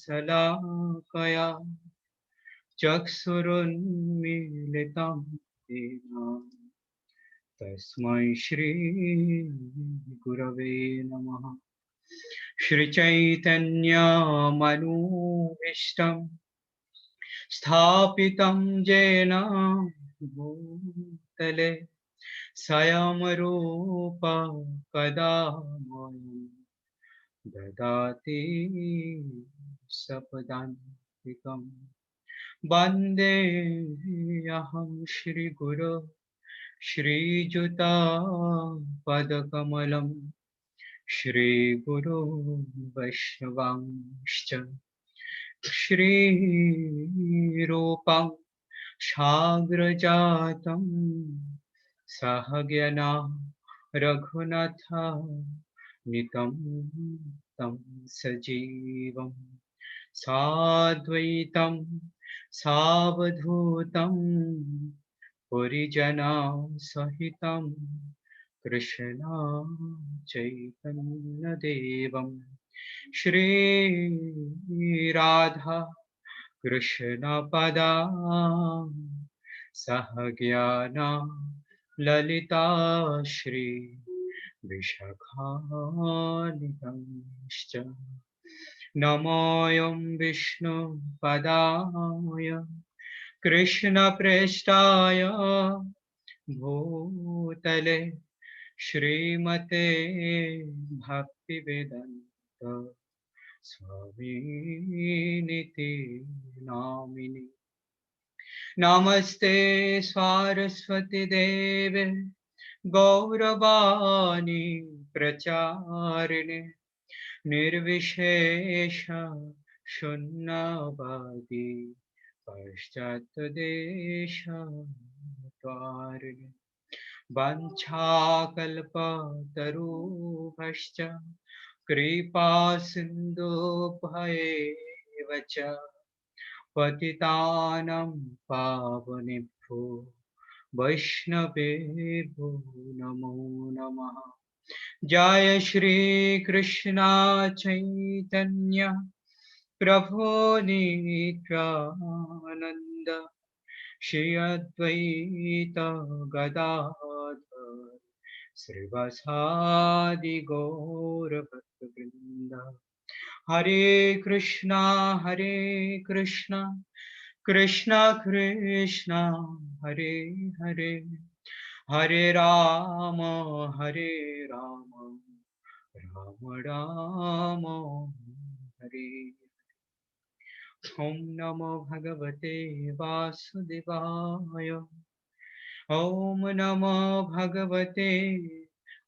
शलाकया चक्षुरुन्मीलितं येन तस्मै श्री गुरवे नमः। श्रीचैतन्यमनोभीष्टं स्थापितं येन भूतले स्वयं रूप कदा ददाति सपदान्तिकम् वन्देऽहं श्रीगुरो श्रीयुतापदकमलं श्रीगुरो वैष्णवांश्च श्रीरूपं साग्रजातं सहगना रघुनाथान्वितं तं सजीवं साद्वैतं सावधूतं परिजनसहितं कृष्ण चैतन्यदेवं श्रीराधा कृष्णपदां सहगना ललिता श्री विशाखान्वितांश्च नमोऽयं विष्णुपदाय कृष्णप्रेष्ठाय भूतले श्रीमते भक्तिवेदान्त स्वामिनिति नामिनि। नमस्ते सरस्वती देवे गौरवाणी प्रचारिणे निर्विशेष शून्यवादी पश्चात्देशतारिणे वाञ्छाकल्पतरुभ्यश्च कृपा सिन्धुभ्येव च पतितानां पावनेभ्यो वैष्णवेभ्यो नमो नमः। जय श्री कृष्ण चैतन्य प्रभु नित्यानंद श्री अद्वैत गदाधर श्रीवासादि गौर भक्तवृंद। हरे कृष्णा कृष्णा कृष्णा हरे हरे हरे राम राम राम हरे। ओम नमो भगवते वासुदेवाय ओम नमो भगवते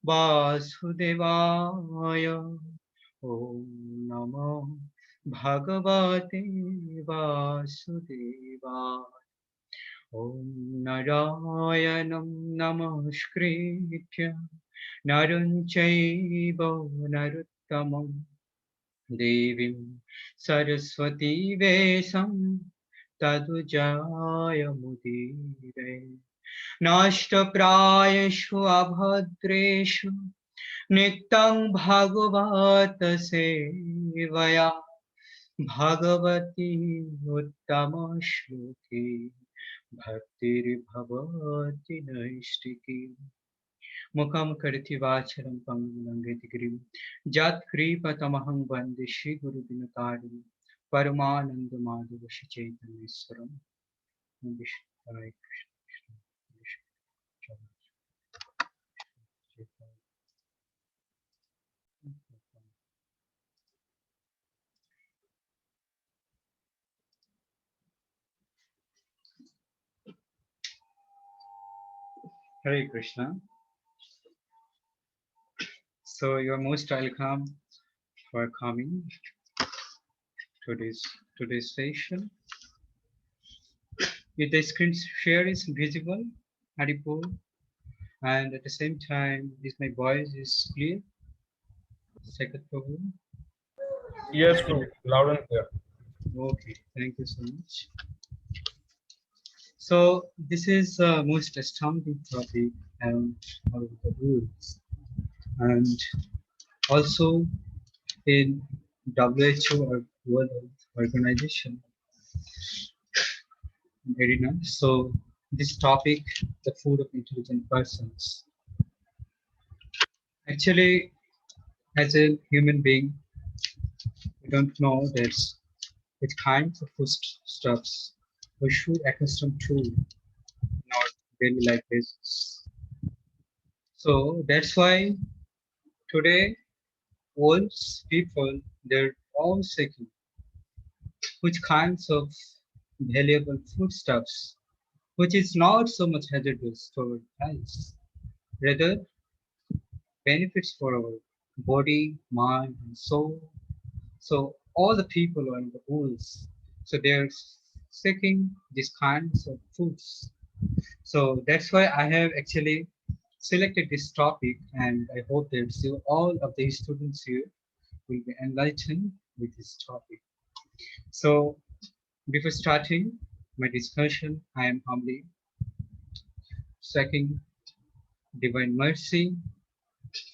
वासुदेवाय ओम नमो भगवते वासुदेवाय। ओम नारायणं नमस्कृत्य नरं चैव नरोत्तमं देवीं सरस्वती वेशं तदुजायमुदीरये। नष्टप्रायेषु अभद्रेषु नित्यं भागवत सेवया भगवती उत्तम श्लोके भक्तिर्भवति नैष्टिकी। मुखं करोति वाचालं पङ्गुं लङ्घयति गिरिं यत्कृपातमहं वन्दे श्रीगुरुदिनतारिणं परमानन्दमाधव श्रीचैतन्येश्वरं। हरे Krishna. Hare Krishna. So you are most welcome for coming to today's session. If the screen share is visible, Haripur, and at the same time, is my voice is clear? Second Prabhu. Yes, Prabhu, loud and clear. Okay, thank you so much. So this is most astounding topic and all of the rules, and also in WHO or World Health organization. Very nice. So this topic, the food of intelligent persons. Actually, as a human being, we don't know that which kinds of foodstuffs we should accustom to in our daily life basis. So that's why today world people they're all seeking which kinds of valuable foodstuffs, which is not so much hazardous to our health, rather benefits for our body, mind, and soul. So all the people are in the woods. So they're seeking these kinds of foods. So that's why I have actually selected this topic, and I hope that you, all of the students here will be enlightened with this topic. So before starting my discussion, I am humbly seeking divine mercy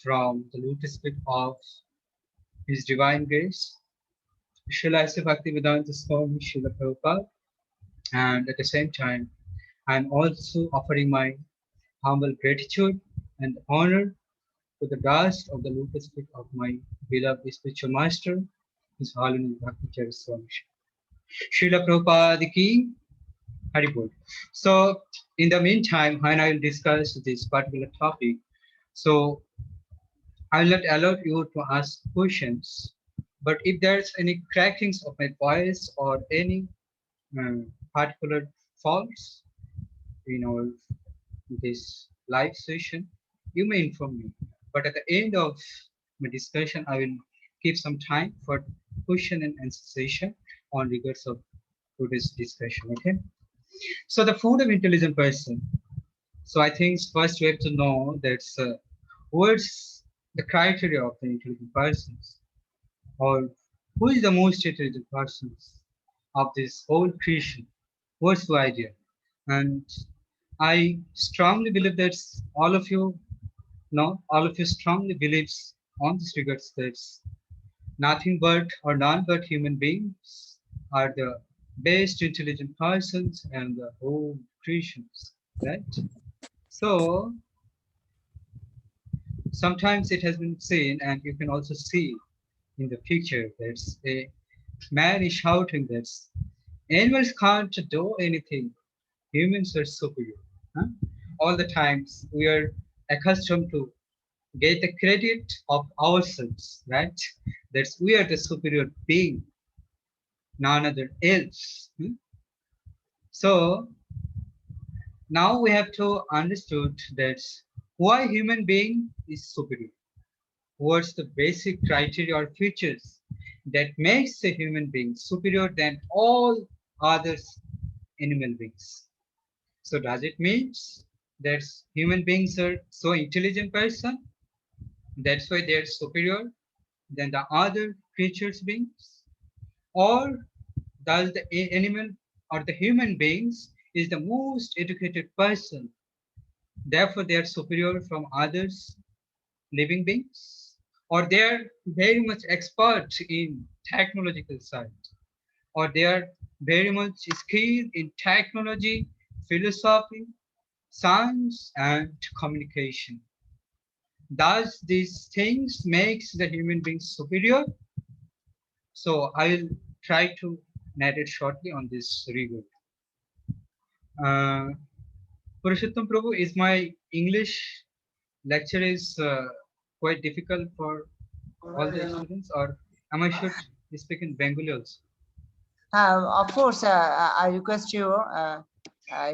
from the lotus feet of His Divine Grace, Srila S. Bhaktivedanta Swami Srila Prabhupada, and at the same time, I am also offering my humble gratitude and honor to the dust of the lotus feet of my beloved spiritual master, His Holiness Bhakticharya Swami Srila Prabhupada ki Haribol. So, in the meantime, when I will discuss this particular topic, so I will not allow you to ask questions. But if there's any crackings of my voice or any particular faults in our this live session, you may inform me. But at the end of my discussion, I will keep some time for question and answer session on regards of today's discussion. Okay. So the food of intelligent person. So I think first we have to know that's what's the criteria of the intelligent persons, or who is the most intelligent persons of this whole creation. What's the idea? And I strongly believe that all of you know, all of you strongly believes on this regards that nothing but or none but human beings are the best intelligent persons and the whole creations, right? So sometimes it has been seen, and you can also see in the picture that a man is shouting that animals can't do anything, humans are superior. Huh? All the times we are accustomed to get the credit of ourselves, right? That we are the superior being, none other else. So now we have to understood that why human being is superior. What's the basic criteria or features that makes a human being superior than all other animal beings? So does it mean that human beings are so intelligent person? That's why they're superior than the other creatures beings? Or does the animal or the human beings is the most educated person, therefore they are superior from others living beings? Or they are very much expert in technological side? Or they are very much skilled in technology, philosophy, science, and communication? Does these things makes the human being superior? So I will try to narrate shortly on this regard. Purushottam Prabhu, is my English lecture is quite difficult for all the students, or am I should speak in Bengali also? Of course, I request you,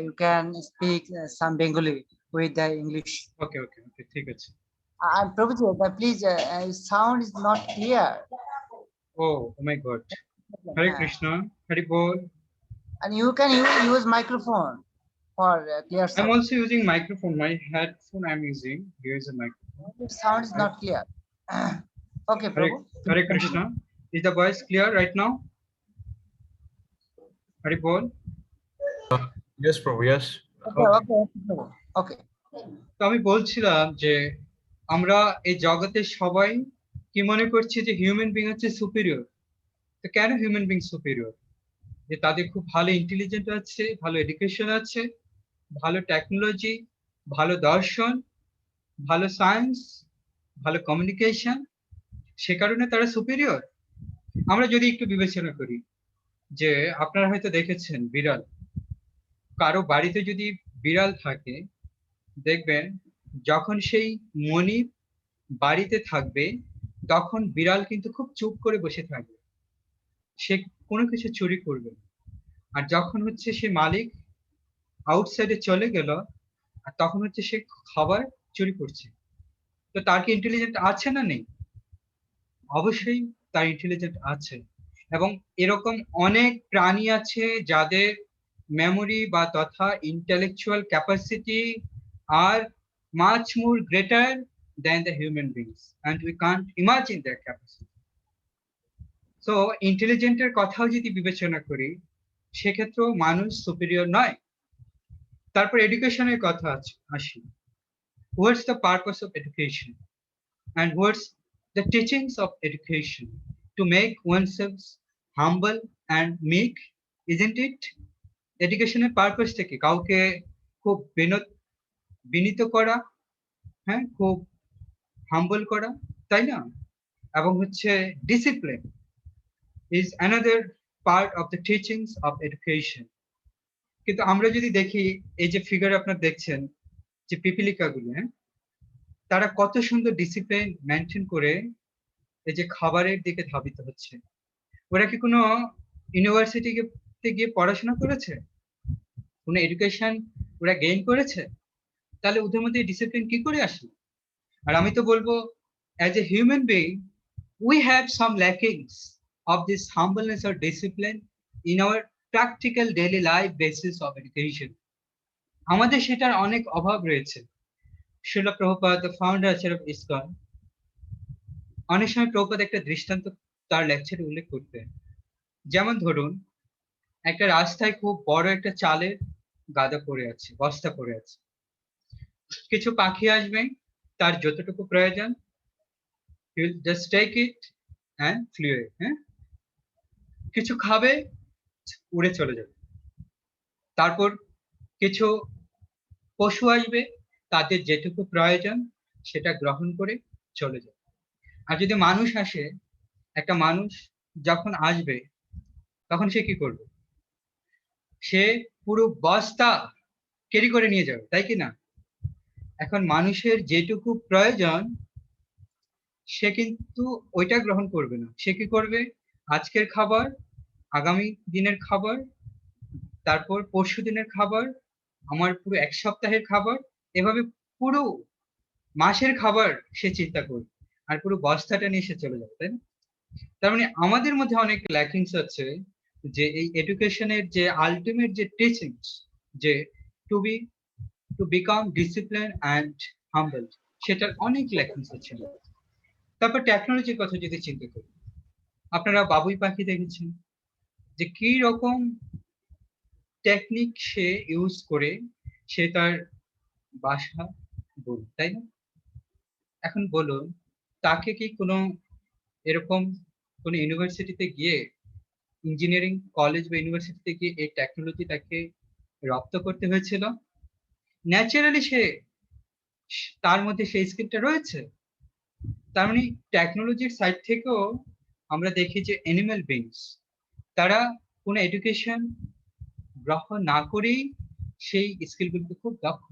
you can speak some Bengali with the English. Okay, okay, okay, ঠিক আছে. Prabhuji, please, sound is not clear. Oh my God. Hare Krishna, Hare Bol. And you can use microphone for clear I'm sound. also using microphone. My headphone I'm using. Here is a microphone. The sound is not clear. Okay, Prabhu. Hare Krishna. Is the voice clear right now? Hare Bol. Yes, Prabhu, yes. Okay. তো আমি বলছিলাম যে আমরা এই জগতের সবাই কি মনে করছি যে হিউম্যান বিং হচ্ছে সুপিরিয়র। তো তো কেন হিউম্যান বিং সুপিরিয়র? যে তাদের খুব ভালো ইন্টেলিজেন্ট আছে, ভালো এডুকেশন আছে, ভালো টেকনোলজি, ভালো দর্শন, ভালো সায়েন্স, ভালো কমিউনিকেশন, সে কারণে তারা সুপিরিয়র। আমরা যদি একটু বিবেচনা করি যে আপনারা হয়তো দেখেছেন বিড়াল, কারো বাড়িতে যদি বিড়াল থাকে দেখবেন যখন সেই মনিব বাড়িতে থাকবে তখন বিড়াল কিন্তু খুব চুপ করে বসে থাকবে, সে কোনো কিছু চুরি করবে না। আর যখন হচ্ছে সে মালিক আউটসাইডে চলে গেল আর তখন হচ্ছে সে খাবার চুরি করছে, তো তার কি ইন্টেলিজেন্ট আছে না নেই? অবশ্যই তার ইন্টেলিজেন্ট আছে। এবং এরকম অনেক প্রাণী আছে যাদের মেমোরি বা তথা intellectual capacity are much more greater than the human beings and we can't imagine that capacity. So ইন্টেলিজেন্টের কথাও যদি বিবেচনা করি সেক্ষেত্রেও মানুষ সুপিরিয়র নয়। তারপর এডুকেশনের কথা আসি। What's the purpose of education and what's the teachings of education? To make oneself humble and meek, isn't it? এডুকেশনের পারপাসটা কি? কাউকে খুব বিনীত করা, হ্যাঁ, খুব হাম্বল করা, তাই না? এবং হচ্ছে discipline is another part of the teachings of education. কিন্তু আমরা যদি দেখি এই যে ফিগার আপনারা দেখছেন যে পিপিলিকাগুলো, হ্যাঁ, তারা কত সুন্দর ডিসিপ্লিন মেনটেন করে এই যে খাবারের দিকে ধাবিত হচ্ছে। ওরা কি কোনো ইউনিভার্সিটিতে গিয়ে পড়াশোনা করেছে? কোনো এডুকেশন ওরা গেইন করেছে? তাহলে ওদের মধ্যে ডিসিপ্লিন কি করে আসলো? আর আমি তো বলবো as a human being we have some lackings of this humbleness or discipline in our practical daily life basis of education. আমাদের সেটার অনেক অভাব রয়েছে। Srila Prabhupada, the founder of ISKCON, অনেক সময় প্রভুপাদ একটা দৃষ্টান্ত তার লেকচারে উল্লেখ করতেন। যেমন ধরুন একটা রাস্তায় খুব বড় একটা চালের গাদা পড়ে আছে, বস্তা পড়ে আছে। কিছু পাখি আসবে, তার যতটুকু প্রয়োজন just take it and flee away, হ্যাঁ, কিছু খাবে, উড়ে চলে যাবে। তারপর কিছু পশু আসবে, তাদের যেটুকু প্রয়োজন সেটা গ্রহণ করে চলে যাবে। আর যদি মানুষ আসে, একটা মানুষ যখন আসবে তখন সে কি করবে? সে পুরো বস্তা ক্যারি করে নিয়ে যাবে, তাই কি না? এখন মানুষের যেটুকু প্রয়োজন সে কিন্তু ওইটা গ্রহণ করবে না। সে কি করবে? আজকের খাবার, আগামী দিনের খাবার, তারপর পরশু দিনের খাবার, আমার পুরো এক সপ্তাহের খাবার, এভাবে পুরো মাসের খাবার সে চিন্তা করবে, আর পুরো বস্তাটা নিয়ে সে চলে যাবে, তাই না? তার মানে আমাদের মধ্যে অনেক ল্যাকিংস আছে, যে এই এডুকেশনের যে আলটিমেট যে টিচিংস, যে টু বিকাম ডিসিপ্লিন অ্যান্ড হাম্বল, সেটার অনেক ল্যাকিংস আছে। তারপর টেকনোলজির কথা যদি চিন্তা করি, আপনারা বাবুই পাখি দেখেছেন যে কি রকম টেকনিক সে ইউজ করে সে তার বাসা বলে, তাই না? এখন বলুন, তাকে কি কোনো এরকম কোনো ইউনিভার্সিটিতে গিয়ে, ইঞ্জিনিয়ারিং কলেজ বা ইউনিভার্সিটিতে গিয়ে এই টেকনোলজি তাকে রপ্ত করতে হয়েছিল? ন্যাচারালি সে তার মধ্যে সেই স্কিলটা রয়েছে। তার মানে টেকনোলজির সাইড থেকেও আমরা দেখি যে অ্যানিমাল বিংস, তারা কোনো এডুকেশন গ্রহণ না করেই সেই স্কিলগুলোতে খুব দক্ষ।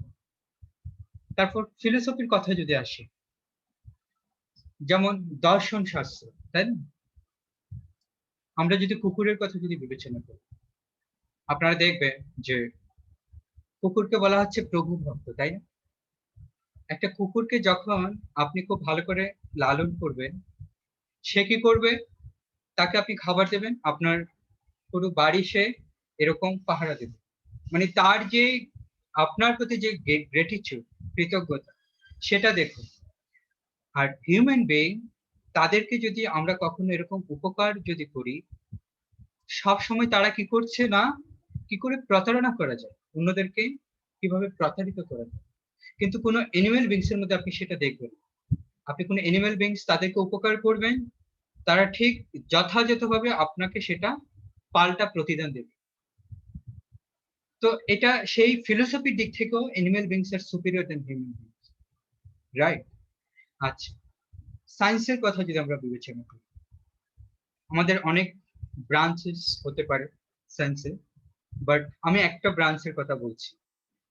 তারপর ফিলোসফির কথা যদি আসে, যেমন দর্শন শাস্ত্র, তাই না? আমরা যদি কুকুরের কথা যদি বিবেচনা করি, আপনারা দেখবেন যে কুকুরকে বলা হচ্ছে প্রভু ভক্ত, তাই না? একটা কুকুরকে যখন আপনি খুব ভালো করে লালন করবেন, সে কি করবে? তাকে আপনি খাবার দেবেন, আপনার পুরো বাড়ি সে এরকম পাহারা দেবে। মানে তার যে আপনার প্রতি যে গ্রেটিটিউড, কৃতজ্ঞতা, সেটা দেখুন। আর হিউম্যান বিং, তাদেরকে যদি আমরা কখনো এরকম উপকার যদি করি, সব সময় তারা কি করছে না, কি করে প্রতারণা করা যায়, অন্যদেরকে কিভাবে প্রতারিত করা যায়। কিন্তু কোনো অ্যানিমেল বিংস এর মধ্যে আপনি সেটা দেখবেন। আপনি কোনো অ্যানিমেল বিংস তাদেরকে উপকার করবেন, তারা ঠিক যথাযথভাবে আপনাকে সেটা পাল্টা প্রতিদান দেবে। তো এটা সেই ফিলোসফির দিক থেকেও অ্যানিমাল বিংস আর superior than human beings, right? আচ্ছা, সায়েন্সের কথা যদি আমরা বিবেচনা করি, আমাদের অনেক ব্রাঞ্চেস হতে পারে সায়েন্সে, বাট আমি একটা ব্রাঞ্চের কথা বলছি,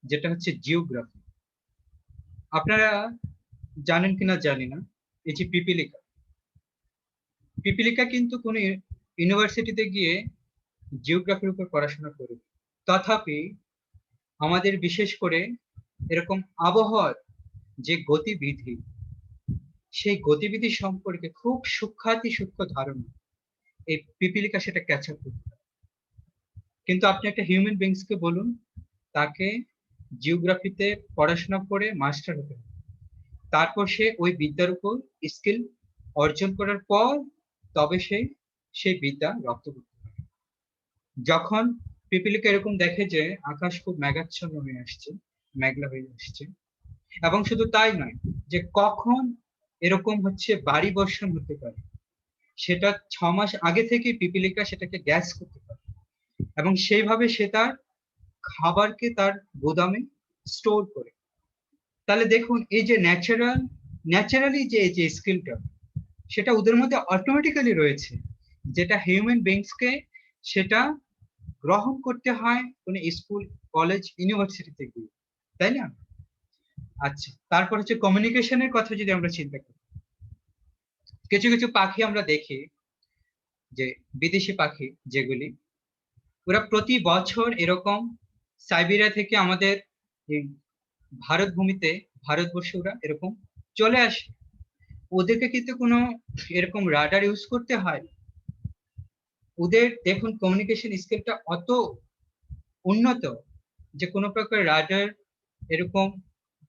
যেটা হচ্ছে জিওগ্রাফি। আপনারা জানেন কিনা জানি না, এই যে পিপিলিকা, পিপিলিকা কিন্তু কোনো ইউনিভার্সিটিতে গিয়ে জিওগ্রাফির উপর পড়াশোনা করে, তথাপি আমাদের বিশেষ করে এরকম আবহাওয়ার যে গতিবিধি, সেই গতিবিধি সম্পর্কে খুব সূক্ষ্মাতি সূক্ষ্ম ধারণা এই পিপিলিকা সেটা ক্যাচ আপ করতে পারে। কিন্তু আপনি একটা হিউম্যান বিংস কে বলুন, তাকে জিওগ্রাফিতে পড়াশোনা করে মাস্টার হতে হবে, তারপর সে ওই বিদ্যার উপর স্কিল অর্জন করার পর তবে সে সেই বিদ্যা রপ্ত করতে পারে। যখন পিপিলিকা এরকম দেখে যে আকাশ খুব মেঘাচ্ছন্ন হয়ে আসছে, মেঘলা হয়ে আসছে, এবং শুধু তাই নয়, যে কখন এরকম হচ্ছে ভারী বর্ষণ হতে পারে, সেটা 6 মাস আগে থেকে পিপিলিকা সেটাকে গ্যাস করতে পারে, এবং সেইভাবে সে তার খাবারকে তার গোদামে স্টোর করে। তাহলে দেখুন, এই যে ন্যাচারালি যে এই যে স্কিলটা, সেটা ওদের মধ্যে অটোমেটিক্যালি রয়েছে, যেটা হিউম্যান বিংসকে সেটা গ্রহণ করতে হয় কোনো স্কুল, কলেজ, ইউনিভার্সিটিতে গিয়ে, তাই না? আচ্ছা, তারপর হচ্ছে কমিউনিকেশনের কথা যদি আমরা চিন্তা করি, কিছু কিছু পাখি আমরা দেখি, যে বিদেশি পাখি যেগুলি, ওরা প্রতি বছর এরকম সাইবেরিয়া থেকে আমাদের এই ভারত ভূমিতে, ভারতবর্ষে ওরা এরকম চলে আসে। ওদেরকে কিন্তু কোনো এরকম রাডার ইউজ করতে হয়, ওদের দেখুন কমিউনিকেশন স্কিলটা অত উন্নত যে কোনো প্রকার রাডার এরকম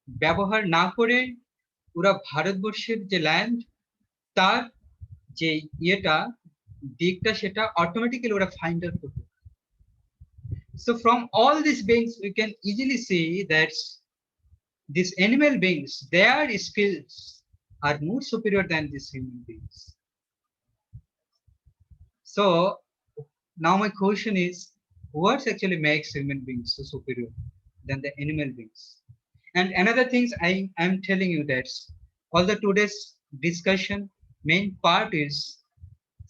ব্যবহার না করে ওরা ভারতবর্ষের যে ল্যান্ড, তার যে ইয়েটা, দিকটা, সেটা অটোমেটিক্যালি ওরা ফাইন্ড আউট করবে। So from all these beings we can easily see that these animal beings, their skills are more superior than these human beings. So now my question is, what actually makes human beings so superior than the animal beings? And another things I am telling you that all the today's discussion main part is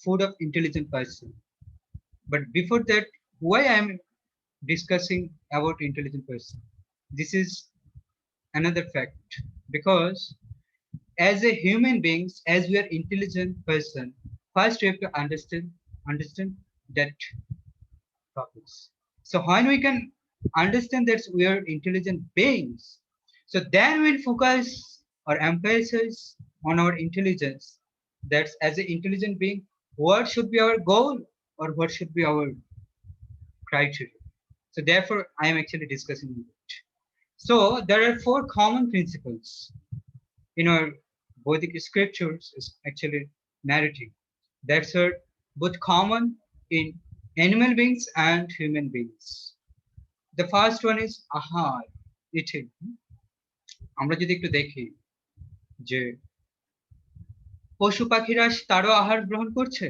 food of intelligent person. But before that, why I am discussing about intelligent person? This is another fact, because as a human beings, as we are intelligent person, first we have to understand that topics. So when we can understand that we are intelligent beings, so then we'll focus or emphasize on our intelligence. That's as an intelligent being, what should be our goal or what should be our criteria. So therefore I am actually discussing it. So there are 4 common principles in our Vedic scriptures is actually narrative that's are both common in animal beings and human beings. The first one is ahar, eating. আমরা যদি একটু দেখি যে পশু পাখিরা তারও আহার গ্রহণ করছে,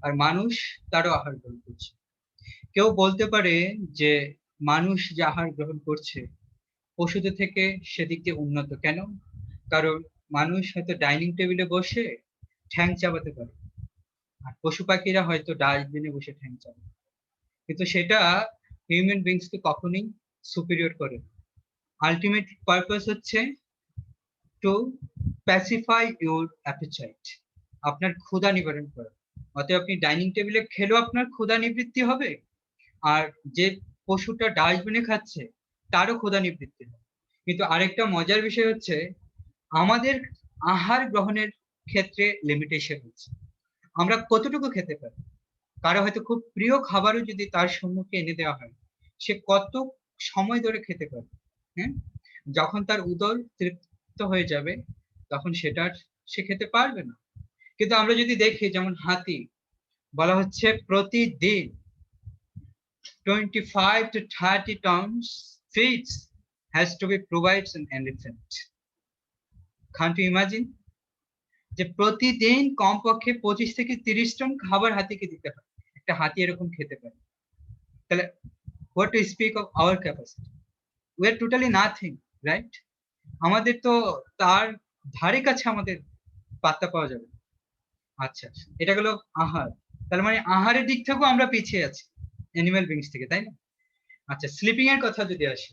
আর মানুষ তারও আহার গ্রহণ করছে। কেউ বলতে পারে যে মানুষ যে আহার গ্রহণ করছে পশুদের থেকে সেদিক দিয়ে উন্নত, কেন? কারণ মানুষ হয়তো ডাইনিং টেবিলে বসে ঠ্যাং চাবাতে পারে, আর পশু পাখিরা হয়তো ডাস্টবিনে বসে ঠ্যাং চাবাতে, কিন্তু সেটা হিউম্যান বিংস কে কখনোই সুপিরিয়র করে। আলটিমেট পারপাস হচ্ছে টু প্যাসিফাই ইউর অ্যাপিটাইট, আপনার ক্ষুধা নিবারণ করা। অতএব আপনি ডাইনিং টেবিলে খেলেও আপনার ক্ষুধা নিবৃত্তি হবে, আর যে পশুটা ডাস্টবিনে খাচ্ছে তারও ক্ষুধা নিবৃত্তি হবে। কিন্তু আরেকটা মজার বিষয় হচ্ছে, আমাদের আহার গ্রহণের ক্ষেত্রে লিমিটেশন হচ্ছে, আমরা কতটুকু খেতে পারি। কারো হয়তো খুব প্রিয় খাবারও যদি তার সম্মুখে এনে দেওয়া হয়, সে কত সময় ধরে খেতে পারে, হ্যাঁ? যখন তার উদর তৃপ্ত হয়ে যাবে তখন সেটা সে খেতে পারবে না। কিন্তু আমরা যদি দেখি, যেমন হাতি, বলা হচ্ছে প্রতিদিন 25 to 30 tons feeds has to be provided an elephant. Can't you imagine? যে প্রতিদিন কমপক্ষে 25 থেকে 30 টন খাবার হাতিকে দিতে হয়, একটা হাতি এরকম খেতে পারে। তাহলে what to speak of our capacity, we are totally nothing, right? আমাদের তো তার ধারে কাছে আমাদের পাত্তা পাওয়া যাবে না। আচ্ছা, এটা গেল আহার। তার মানে আহারের দিক থেকেও আমরা পিছিয়ে আছি অ্যানিমাল বিংস থেকে, তাই না? আচ্ছা, স্লিপিং এর কথা যদি আসে,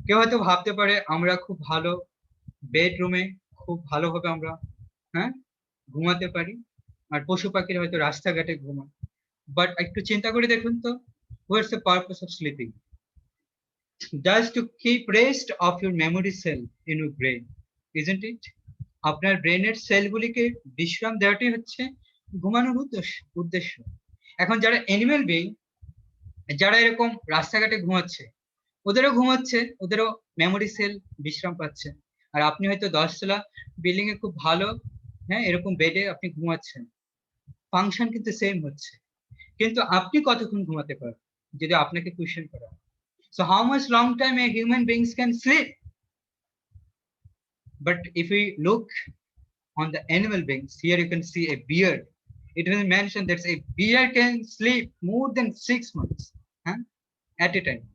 কেউ হয়তো ভাবতে পারে আমরা খুব ভালো বেডরুমে খুব ভালোভাবে আমরা ঘুমাতে পারি, আর পশু পাখির হয়তো রাস্তাঘাটে ঘুমায়। বাট একটু চিন্তা করে দেখুন তো, what's the purpose of sleeping? Just to keep rest of your memory cell in your brain, isn't it? আপনার ব্রেনের সেলগুলিকে বিশ্রাম দেওয়াটাই হচ্ছে ঘুমানোর উদ্দেশ্য। এখন যারা অ্যানিমাল বিং, যারা এরকম রাস্তাঘাটে ঘুমাচ্ছে, ওদেরও ঘুমাচ্ছে, ওদেরও মেমোরি সেল বিশ্রাম পাচ্ছে। আর আপনি হয়তো 10 তলা বিল্ডিং এ খুব ভালো এরকম বেডে আপনি ঘুমাচ্ছেন, ফাংশন কিন্তু সেম হচ্ছে। কিন্তু আপনি কতক্ষণ ঘুমাতে পারেন যদি আপনাকে কোয়েশ্চেন করা হয়? So how much long time a human beings can sleep? But if we look on the animal beings, here you can see a bear. It will mention that a bear can sleep more than 6 months at a time.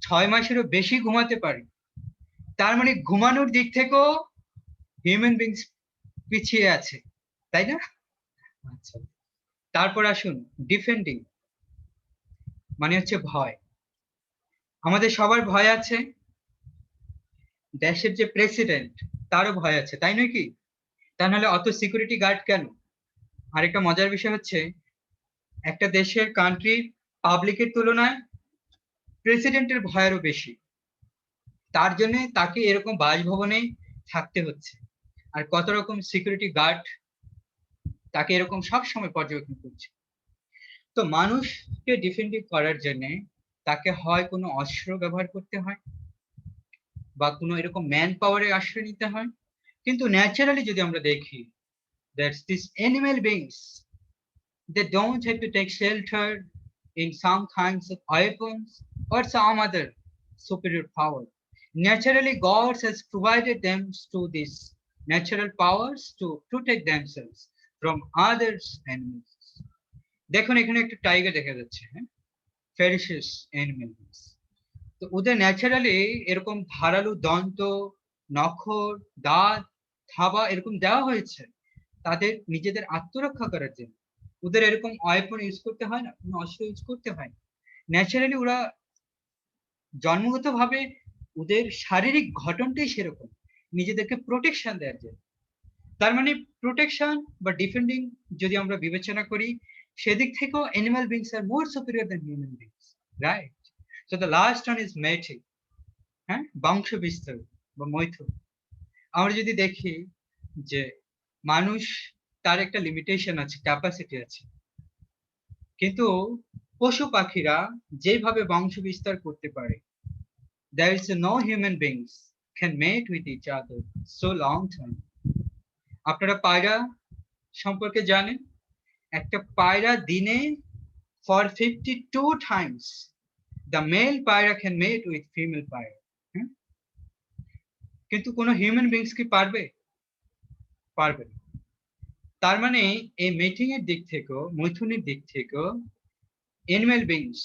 6 মাসেরও বেশি ঘুমাতে পারে। তার মানে ঘুমানোর দিক থেকেও human beings পিছিয়ে আছে, তাই না? আচ্ছা, তারপর আসুন ডিফেন্ডিং, মানে হচ্ছে ভয়। আমাদের সবার ভয় আছে, দেশের যে প্রেসিডেন্ট তারও ভয় আছে, তাই নয় কি? তা নাহলে অত সিকিউরিটি গার্ড কেন? আরেকটা মজার বিষয় হচ্ছে, একটা দেশের কান্ট্রির পাবলিকের তুলনায় প্রেসিডেন্টের ভয় আরো বেশি। তার জন্য তাকে এরকম বাসভবনে থাকতে হচ্ছে, আর কত রকম সিকিউরিটি গার্ড তাকে এরকম সব সময় পর্যবেক্ষণ করছে। তো মানুষকে ডিফেন্ডিং করার জন্য তাকে হয় কোনো অস্ত্র ব্যবহার করতে হয়, বা কোনো এরকম ম্যান পাওয়ারের আশ্রয় নিতে হয়। কিন্তু ন্যাচারালি যদি আমরা দেখি, that's this animal beings, they don't have to take shelter in some kinds of weapons or some other superior power. Naturally, God has provided them to these natural powers to protect themselves from other animals. দেখুন এখানে একটা tiger দেখা যাচ্ছে, ফেরিশিয়াস animals. তো ওদের naturally এরকম ধারালো দন্ত, নখর, দাঁত, থাবা এরকম দেওয়া হয়েছে তাদের নিজেদের আত্মরক্ষা করার জন্য। ওদের এরকম ওয়েপন ইউজ করতে হয় না, কোনো অস্ত্র ইউজ করতে হয় না। ন্যাচারালি ওরা জন্মগত ভাবে ওদের শারীরিক গঠনটাই সেরকম, নিজেদেরকে প্রোটেকশন দেওয়ার জন্য। তার মানে প্রোটেকশন বা ডিফেন্ডিং যদি আমরা বিবেচনা করি, সেদিক থেকেও animal beings are more superior than human beings, right? So the last one is mating, বংশ বিস্তার বা মৈথুন। আমরা যদি দেখি যে মানুষ তার একটা লিমিটেশন আছে, ক্যাপাসিটি আছে, কিন্তু পশু পাখিরা যেভাবে বংশ বিস্তার করতে পারে, there is no human beings can mate with each other so long term. আপনারা পায়রা সম্পর্কে জানেন? একটা পায়রা দিনে for 52 times the male পায়রা can mate with female পায়রা। কিন্তু কোনো হিউম্যান বিংস কি পারবে? পারবে না। তার মানে এই মেটিং এর দিক থেকেও, মৈথুনের দিক থেকেও animal beings,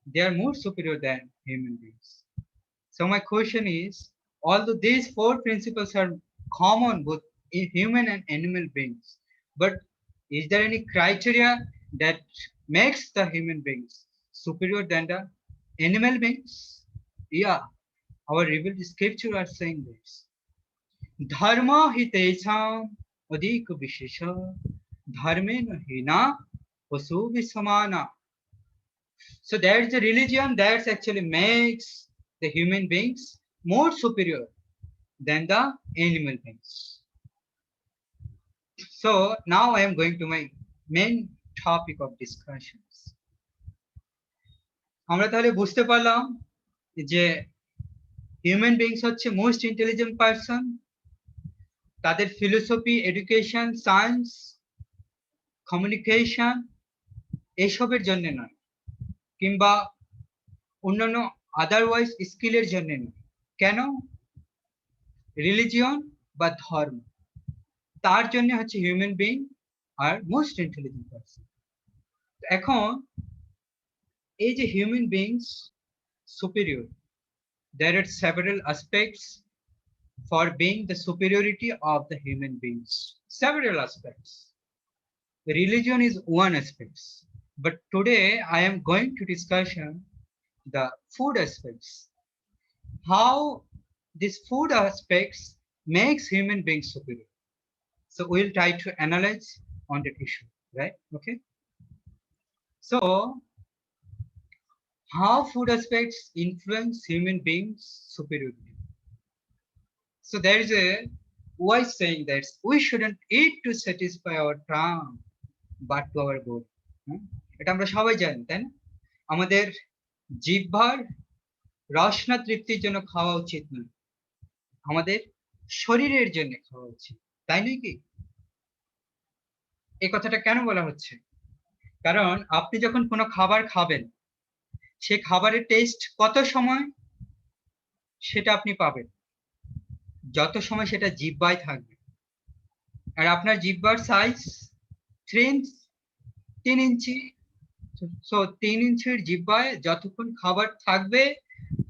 they are more superior than human beings. So my question is, although these 4 principles are common both in human and animal beings, but is there any criteria that makes the human beings superior than the animal beings? Yeah, our revealed scripture are saying this. Dharma hitecham adhik vishesha dharmena hina pasu visamana. So that's the religion that actually makes the human beings more superior than the animal beings. So now I am going to my main topic of discussions. আমরা তাহলে বুঝতে পারলাম যে human beings হচ্ছে most intelligent person. তাদের philosophy, education, science, communication এসবের জন্য নয়, কিংবা অন্যান্য আদারওয়াইজ স্কিলের জন্য নয়। কেন? রিলিজিয়ন বা ধর্ম, তার জন্য হচ্ছে হিউম্যান বিং আর মোস্ট ইন্টেলিজেন্ট পারসন। এখন এই যে human beings superior, there are several aspects for being the superiority of the human beings. Several aspects. Religion is one aspect, but today I am going to discussion the food aspects. How these food aspects makes human beings superior. So we'll try to analyze on that issue, right? Okay. So how food aspects influence human beings superiority. So there is a wise saying that we shouldn't eat to satisfy our tongue, but to our body. এটা আমরা সবাই জানি, তাই না? আমাদের জিহ্বার রসনা তৃপ্তির জন্য খাওয়া উচিত নয়, আমাদের শরীরের জন্য খাওয়া উচিত, তাই নয় কি? এই কথাটা কেন বলা হচ্ছে? কারণ আপনি যখন কোনো খাবার খাবেন, সেই খাবারের টেস্ট কত সময় সেটা আপনি পাবেন, যত সময় সেটা জিহ্বায় থাকবে। আর আপনার জিহ্বার সাইজ 3 ইঞ্চি, সো 3 ইঞ্চির জিহ্বায় যতক্ষণ খাবার থাকবে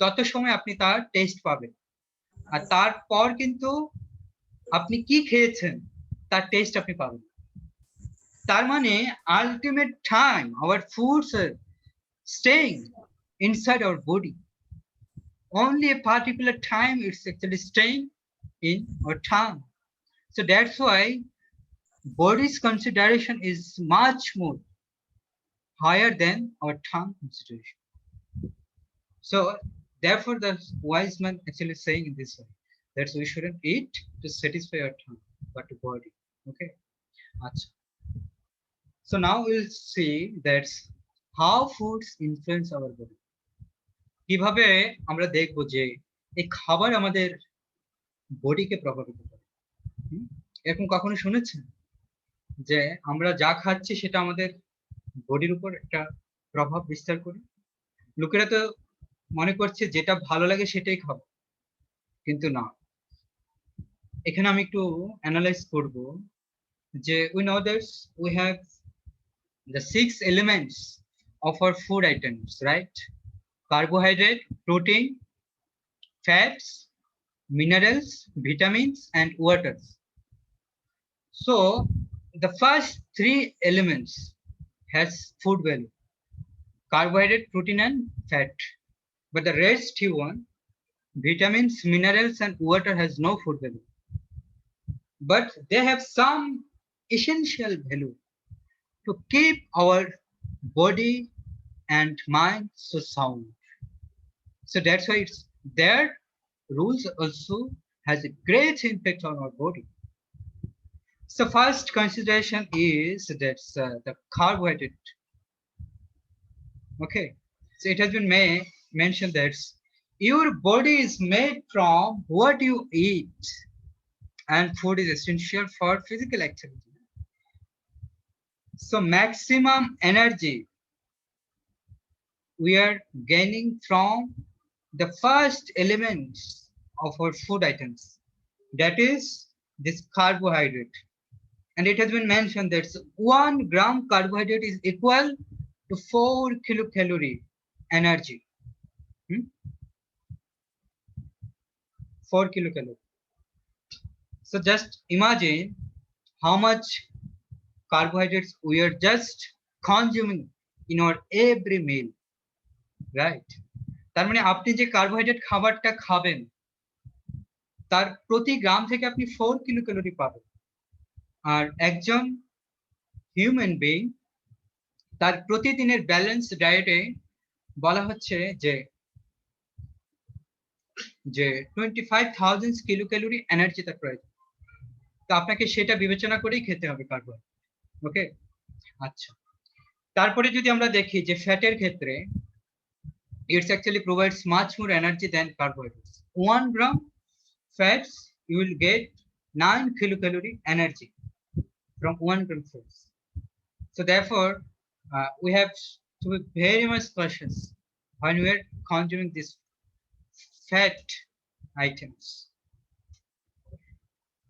তত সময় আপনি তার টেস্ট পাবেন। আর তারপর কিন্তু আপনি কি খেয়েছেন তার টেস্ট আপনি পাবেন। তার মানে আলটিমেট টাইম আওয়ার ফুডস আর staying inside our body. Only a particular time it's actually staying in our tongue. So that's why body's consideration is much more higher than our tongue consideration. So therefore the wise man actually saying in this way that we shouldn't eat to satisfy our tongue but the body. Okay. Achha. So now we'll see that how foods influence our body. কিভাবে আমরা দেখব যে এই খাবার আমাদের বডিকে প্রভাবিত করে। এরকম কখনো শুনেছেন যে আমরা যা খাচ্ছি সেটা আমাদের বডির উপর একটা প্রভাব বিস্তার করে? লোকেরা তো মনে করছে যেটা ভালো লাগে সেটাই খাবো, কিন্তু না। এখানে আমি একটু অ্যানালাইজ করব যে we know that we have the 6 elements of our food items, right? Carbohydrate, protein, fats, minerals, vitamins, and waters. So the first 3 elements has food value: carbohydrate, protein, and fat. But the rest one, vitamins, minerals, and water, has no food value. But they have some essential value to keep our body and mind so sound. So that's why it's their rules also has a great impact on our body. So first consideration is that's the carbohydrate. Okay, so it has been mentioned that your body is made from what you eat, and food is essential for physical activity. So maximum energy we are gaining from the first elements of our food items, that is this carbohydrate. And it has been mentioned that 1 gram carbohydrate is equal to 4 kilocalorie energy. 4 kilocalorie. So just imagine how much carbohydrates we are just consuming in our every meal, right? তার মানে আপনি যে carbohydrate খাবারটা খাবেন তার প্রতি গ্রাম থেকে আপনি 4 কিলোক্যালোরি পাবেন। আর একজন হিউম্যান বিং তার প্রতিদিনের ব্যালেন্স ডায়েটে বলা হচ্ছে যে 25,000 কিলোক্যালোরি এনার্জি তার প্রয়োজন। তো আপনাকে সেটা বিবেচনা করেই খেতে হবে কার্বোহাইড্রেট। ওকে, আচ্ছা। তারপরে যদি আমরা দেখি যে ফ্যাটের ক্ষেত্রে it actually provides much more energy than carbohydrates. 1 gram fats you will get 9 kilocalorie energy from 1 gram fats. So therefore we have to be very much cautious when we are consuming these fat items.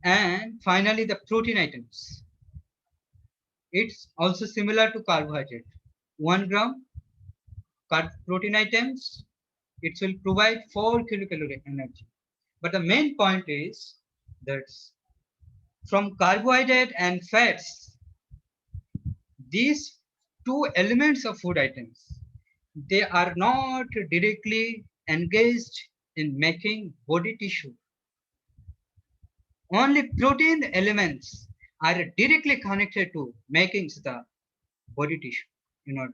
And finally, the protein items. It's also similar to carbohydrate. 1 gram protein items, it will provide 4 kilocalorie energy. But the main point is that from carbohydrate and fats, these two elements of food items, they are not directly engaged in making body tissue. Only protein elements are directly connected to making the body tissue. You know,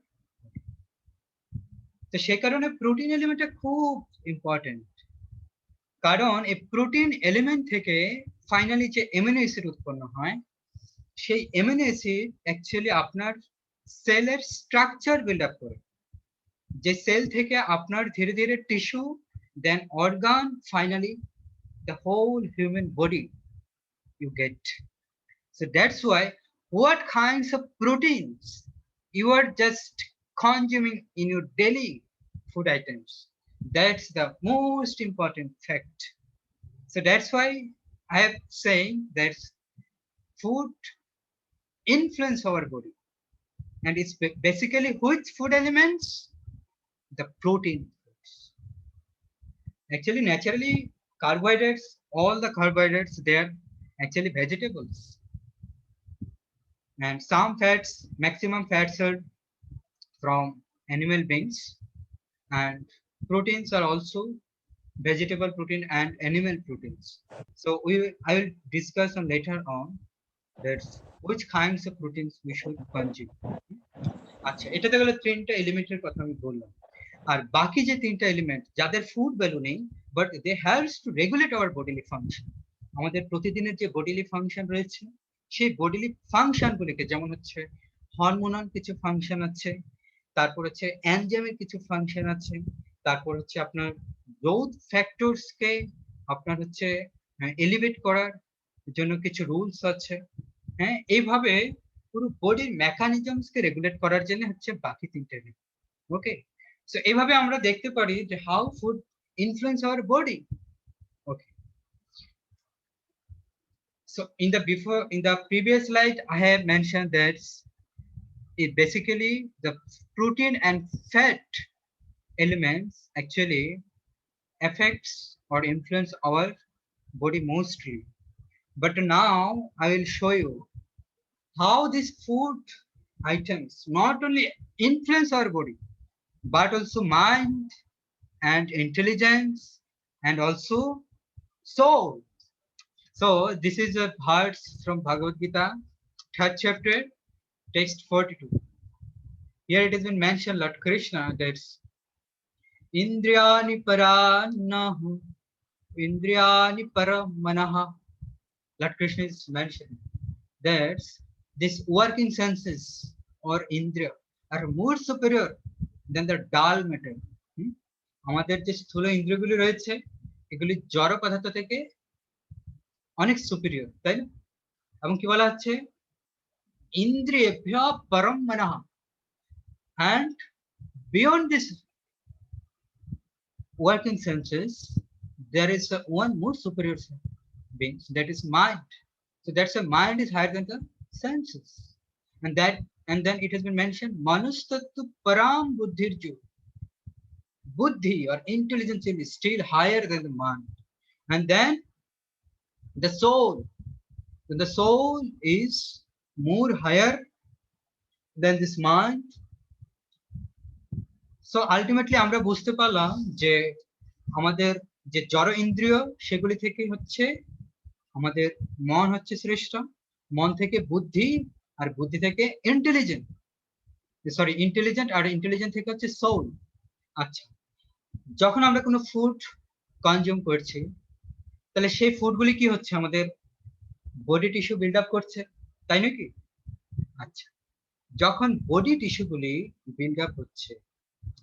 তো সে কারণে protein এলিমেন্টটা খুব important, কারণ এই protein element থেকে finally যে amino acid উৎপন্ন হয়, সেই অ্যামিনো অ্যাসিড অ্যাকচুয়ালি আপনার সেলের স্ট্রাকচার বিল্ড আপ করে, যে সেল থেকে আপনার ধীরে ধীরে tissue, then organ, finally the whole human body you get. So that's why what kinds of proteins you are just consuming in your daily food items, that's the most important fact. So that's why I am saying that food influence our body, and it's basically which food elements? The protein foods. Actually, naturally, carbohydrates, all the carbohydrates, they are actually vegetables. And some fats, maximum fats are from animal beings, and proteins are also vegetable protein and animal proteins. So I will discuss on later on that which kinds of proteins we should consume. আচ্ছা, এটাতে গেলে তিনটা এলিমেন্টের কথা আমি বললাম। আর বাকি যে তিনটা এলিমেন্ট যাদের ফুড ভ্যালু নেই, but they helps to regulate our bodily function, আমাদের প্রতিদিনের যে বডিলি ফাংশন রয়েছে, সেই বডিলি ফাংশন গুলিকে, যেমন হচ্ছে হরমোনাল কিছু ফাংশন আছে, তারপর হচ্ছে এনজাইমের কিছু ফাংশন আছে, তারপর হচ্ছে আপনার গ্রোথ ফ্যাক্টরস কে আপনার হচ্ছে এলিভেট করার জন্য কিছু রুলস আছে। হ্যাঁ, এইভাবে পুরো বডির মেকানিজমস কে রেগুলেট করার জন্য হচ্ছে বাকি তিনটে এলিমেন্ট। ওকে, সো এইভাবে আমরা দেখতে পারি যে how food influence our body. Okay, so in the previous slide I have mentioned that it basically the protein and fat elements actually affects or influence our body mostly, but now I will show you how these food items not only influence our body but also mind and intelligence and also soul. So this is a verse from Bhagavad Gita, 3rd chapter, text 42. Here it has been mentioned, Lord Krishna, that Indriyani paranahu, Indriyani paramanaha. Lord Krishna is mentioned that these working senses or Indriya are more superior than the dull matter. আমাদের যে স্থূল ইন্দ্রিয়গুলি রয়েছে, এগুলি জড় পদার্থ থেকে অনেক superior, তাই না? এবং কি বলা হচ্ছে, ইন্দ্রিয়েভ্য পরম মনঃ, and beyond this working senses there is one more superior being, that is mind. So that's a mind is higher than the senses, and then it has been mentioned manustattu param buddhirju, buddhi or intelligence is still higher than the mind, and then the soul, the soul is more higher than this mind. So ultimately আমরা বুঝতে পারলাম যে আমাদের যে জড় ইন্দ্রিয়, সেগুলি থেকে হচ্ছে আমাদের মন হচ্ছে শ্রেষ্ঠ, মন থেকে বুদ্ধি, আর বুদ্ধি থেকে ইন্টেলিজেন্ট, আর ইন্টেলিজেন্ট থেকে হচ্ছে সোল। আচ্ছা, যখন আমরা কোনো ফুড কনজিউম করছি, তাহলে সেই ফুডগুলি কি হচ্ছে, আমাদের বডি টিস্যু বিল্ড আপ করছে, তাই নাকি? আচ্ছা, যখন বডি টিস্যুগুলি বিল্ড আপ হচ্ছে,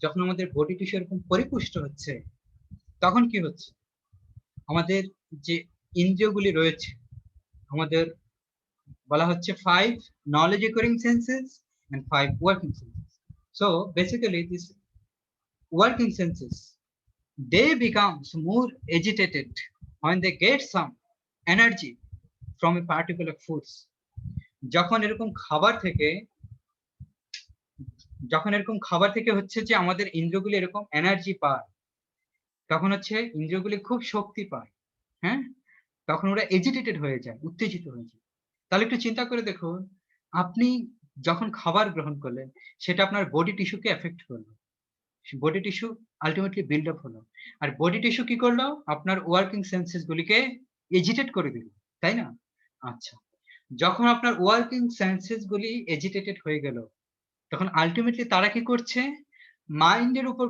যখন আমাদের বডি টিস্যু এরকম পরিপুষ্ট হচ্ছে, তখন কি হচ্ছে, আমাদের যে ইন্দ্রিয়গুলি রয়েছে, আমাদের বলা হচ্ছে 5 knowledge acquiring senses and 5 working senses. So basically these working senses, they become more agitated when they get some energy from a particular foods. যখন এরকম খাবার থেকে হচ্ছে যে আমাদের ইন্দ্রিয়গুলি এরকম এনার্জি পায়, তখন হচ্ছে ইন্দ্রিয়গুলি খুব শক্তি পায়, হ্যাঁ, তখন ওরা এজিটেটেড হয়ে যায়, উত্তেজিত হয়ে যায়। তাহলে একটু চিন্তা করে দেখুন, আপনি যখন খাবার গ্রহণ করলেন সেটা আপনার বডি টিস্যুকে এফেক্ট করলো, body tissue ultimately build up হলো, আর বডি টিস্যু কি করলো, আপনার ওয়ার্কিং সেন্সেস গুলিকে এজিটেট করে দিল, তাই না? আচ্ছা, যখন আপনার ওয়ার্কিং সেন্সেস গুলি এজিটেটেড হয়ে গেল, তখন আলটিমেটলি তারা কি করছে, মাইন্ডের উপর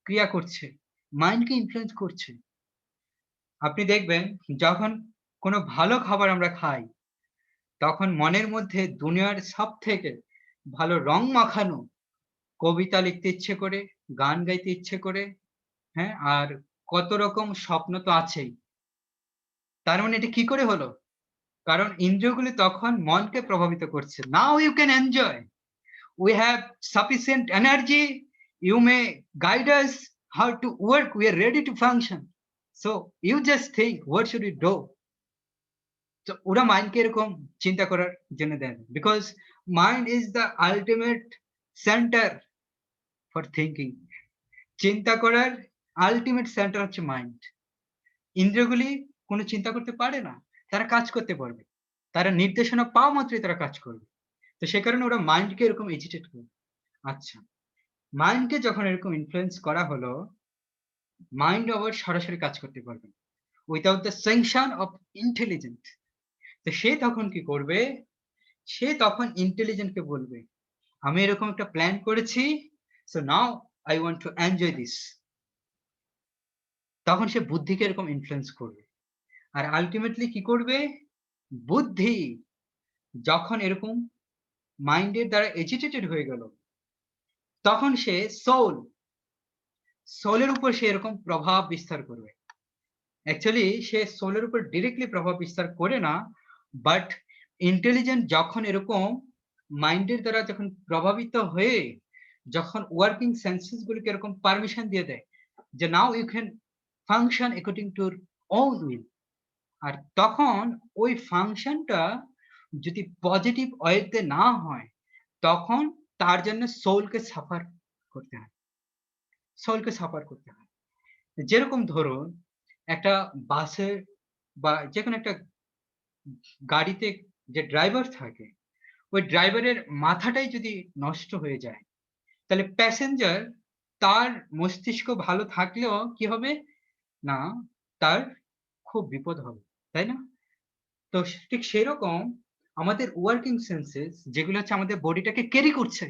ক্রিয়া করছে, মাইন্ডকে ইনফ্লুয়েন্স করছে। আপনি দেখবেন যখন কোনো ভালো খাবার আমরা খাই, তখন মনের মধ্যে দুনিয়ার সব থেকে ভালো রং মাখানো কবিতা লিখতে ইচ্ছে করে, গান গাইতে ইচ্ছে করে, হ্যাঁ, আর কত রকম স্বপ্ন তো আছেই। তার মানে এটা কি করে হলো? কারণ ইন্দ্রিয়গুলি তখন মনকে প্রভাবিত করছে। Now you can enjoy, we have sufficient energy, you may guide us how to work, we are ready to function, so you just think what should we do. তো ওরা মাইন্ডকে এরকম চিন্তা করার জন্য then, because mind is the ultimate centre for thinking. চিন্তা করার ultimate centre হচ্ছে mind. ইন্দ্রিয়গুলি কোনো চিন্তা করতে পারে না, তারা কাজ করতে পারবে, তারা নির্দেশনা পাওয়া মাত্রই তারা কাজ করবে। তো সে কারণে ওরা মাইন্ডকে এরকম এজিটেট করবে। আচ্ছা, মাইন্ডকে যখন এরকম ইনফ্লুয়েন্স করা হলো, মাইন্ড আবার সরাসরি কাজ করতে পারবে without the sanction of intelligent. তো সে তখন কি করবে, সে তখন ইন্টেলিজেন্টকে বলবে আমি এরকম একটা প্ল্যান করেছি, so now I want to enjoy this. তখন সে বুদ্ধিকে এরকম ইনফ্লুয়েন্স করবে, আর আলটিমেটলি কি করবে, বুদ্ধি যখন এরকম মাইন্ডের দ্বারা এজিটেটেড হয়ে গেল, তখন সে সোলের উপর সে এরকম প্রভাব বিস্তার করবে। অ্যাকচুয়ালি সে সোলের উপর ডিরেক্টলি প্রভাব বিস্তার করে না, বাট ইন্টেলিজেন্ট যখন এরকম মাইন্ডের দ্বারা যখন প্রভাবিত হয়ে যখন ওয়ার্কিং সেন্সেস গুলিকে এরকম পারমিশন দিয়ে দেয় যে now you can function according to own will, আর তখন ওই ফাংশনটা যদি পজিটিভ ওয়েতে না হয়, তখন তার জন্য সোলকে সাফার করতে হয়, সোলকে সাফার করতে হয়। যেরকম ধরুন একটা বাসে বা যে কোনো একটা গাড়িতে যে ড্রাইভার থাকে, ওই ড্রাইভারের মাথাটাই যদি নষ্ট হয়ে যায়, তাহলে প্যাসেঞ্জার তার মস্তিষ্ক ভালো থাকলেও কি হবে না, তার খুব বিপদ হবে, তাই না? তো ঠিক সেরকম আমাদের ওয়ার্কিং সেন্সেস যেগুলো হচ্ছে আমাদের বডিটাকে ক্যারি করছে,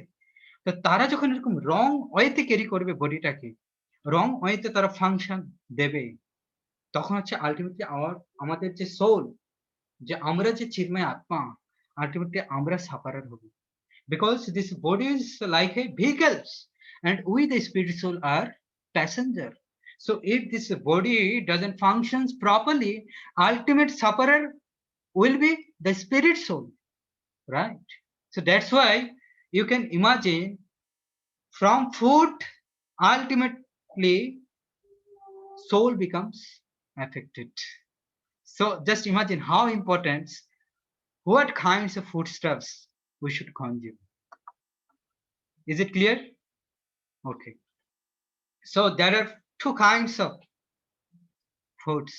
তো তারা যখন এরকম রং ওয়েতে ক্যারি করবে বডিটাকে, রং ওয়েতে তারা ফাংশন দেবে, তখন হচ্ছে আলটিমেটলি আমাদের যে সোল, যে আমরা যে চিন্ময় আত্মা, আলটিমেটলি আমরা সাফারার হব, because this body is like a vehicles and we the spirit soul are passenger. So if this body doesn't functions properly, ultimate sufferer will be the spirit soul, right? So that's why you can imagine from food ultimately soul becomes affected. So just imagine how important, what kinds of foodstuffs we should consume. Is it clear? Okay. So there are two kinds of foods,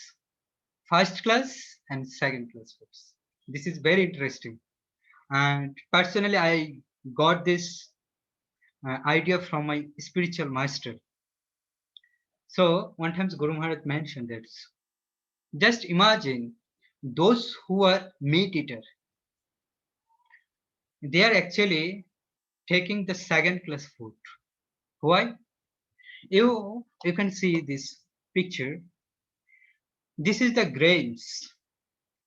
first class and second class foods. This is very interesting. And personally, I got this idea from my spiritual master. So one time Guru Maharaj mentioned that just imagine those who are meat eater, they are actually taking the second class food. Why? You can see this picture. This is the grains.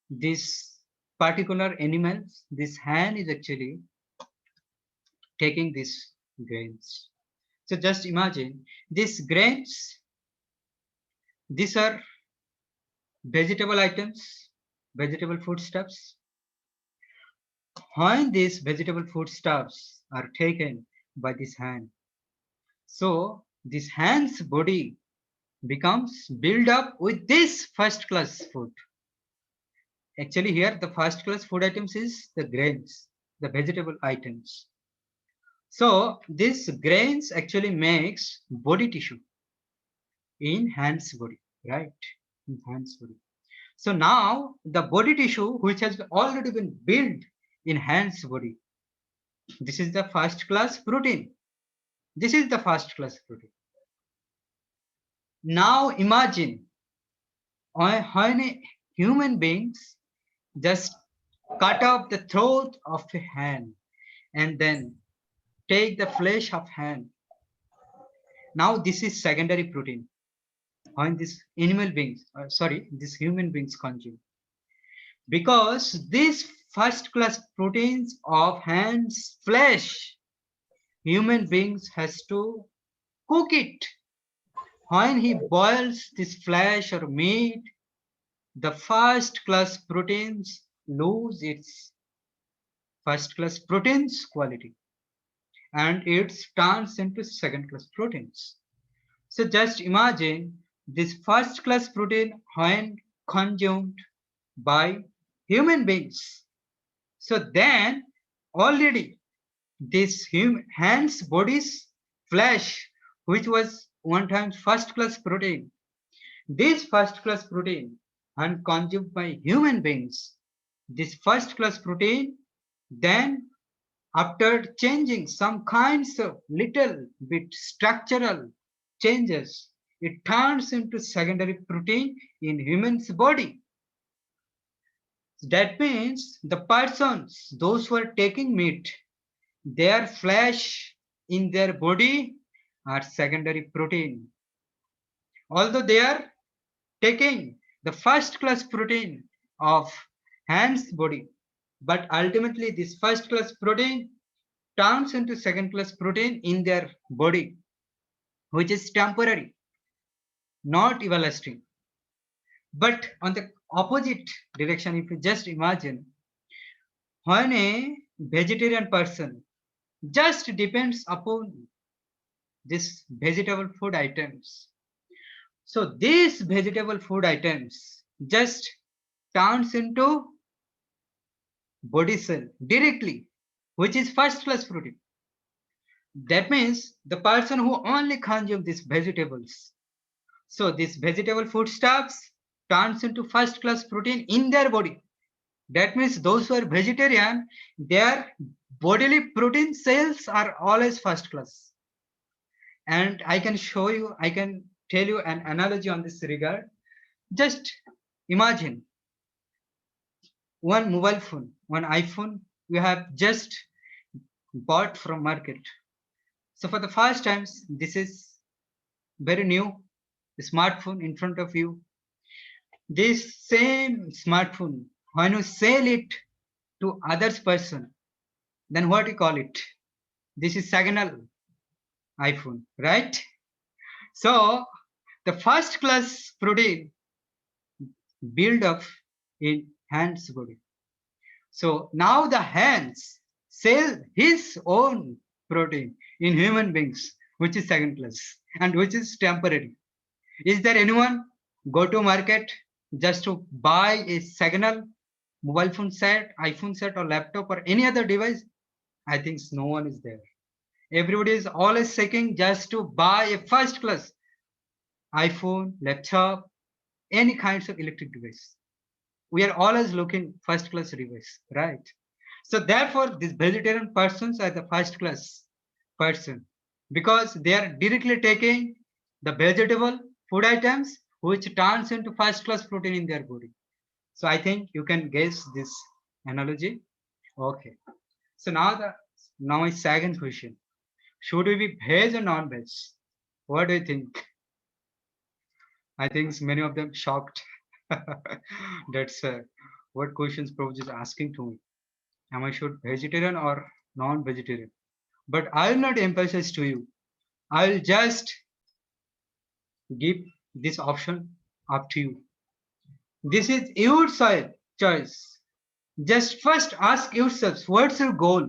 This particular animals, this hand is actually taking these grains. So just imagine these grains, these are vegetable items, vegetable foodstuffs. When these vegetable foodstuffs are taken by this hand, so this hand's body becomes built up with this first class food. Actually, here the first class food items is the grains, the vegetable items. So this grains actually makes body tissue in hands body, right? In hands body. So now the body tissue which has already been built in hands body, this is the first class protein. This is the first class protein. Now imagine when human beings just cut off the throat of a hen and then take the flesh of hen. Now this is secondary protein when this this human beings consume. Because these first class proteins of hen's flesh, human beings has to cook it. When he boils this flesh or meat, the first class proteins lose its first class proteins quality and it turns into second class proteins. So just imagine this first class protein when consumed by human beings. So then already this hands body's flesh, which was one time first class protein, this first class protein and consumed by human beings, this first class protein then after changing some kinds of little bit structural changes, it turns into secondary protein in human's body. That means the persons, those who are taking meat, their flesh in their body are secondary protein. Although they are taking the first class protein of hand's body, but ultimately this first class protein turns into second class protein in their body, which is temporary, not everlasting. But on the opposite direction, if you just imagine, when a vegetarian person just depends upon this vegetable food items, so these vegetable food items just turns into body cell directly, which is first class protein. That means the person who only consumes these vegetables, so this vegetable foodstuffs turns into first class protein in their body. That means those who are vegetarian, their bodily protein cells are always first class. And I can show you, I can tell you an analogy on this regard. Just imagine one mobile phone, one iPhone you have just bought from market. So for the first times, this is very new smartphone in front of you. This same smartphone, when you sell it to others person, then what you call it? This is second iPhone, right? So the first class protein build up in hands body. So now the hands sell his own protein in human beings, which is second class and which is temporary. Is there anyone go to market just to buy a signal mobile phone set, iPhone set or laptop or any other device? I think no one is there. Everybody is always seeking just to buy a first class iPhone, laptop, any kinds of electric device. We are always looking first class device, right? So therefore, these vegetarian persons are the first class person because they are directly taking the vegetable food items which turns into first class protein in their body. So I think you can guess this analogy. Okay. So now my second question. Should we be veg or non-veg? What do you think? I think many of them shocked. That's what questions Prabhu is asking to me. Am I should vegetarian or non-vegetarian? But I will not emphasize to you. I will just give this option up to you. This is your choice. Just first ask yourselves, what's your goal?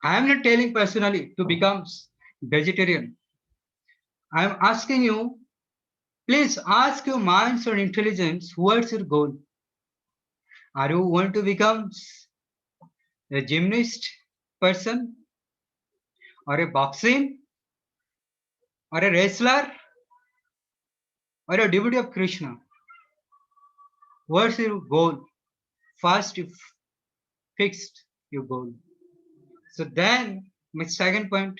I am not telling personally to become vegetarian. I am asking you, please ask your minds or intelligence, what's your goal? Are you want to become a gymnast person, or a boxing, or a wrestler, or a devotee of Krishna? What's your goal? First, you fixed your goal. So then, my second point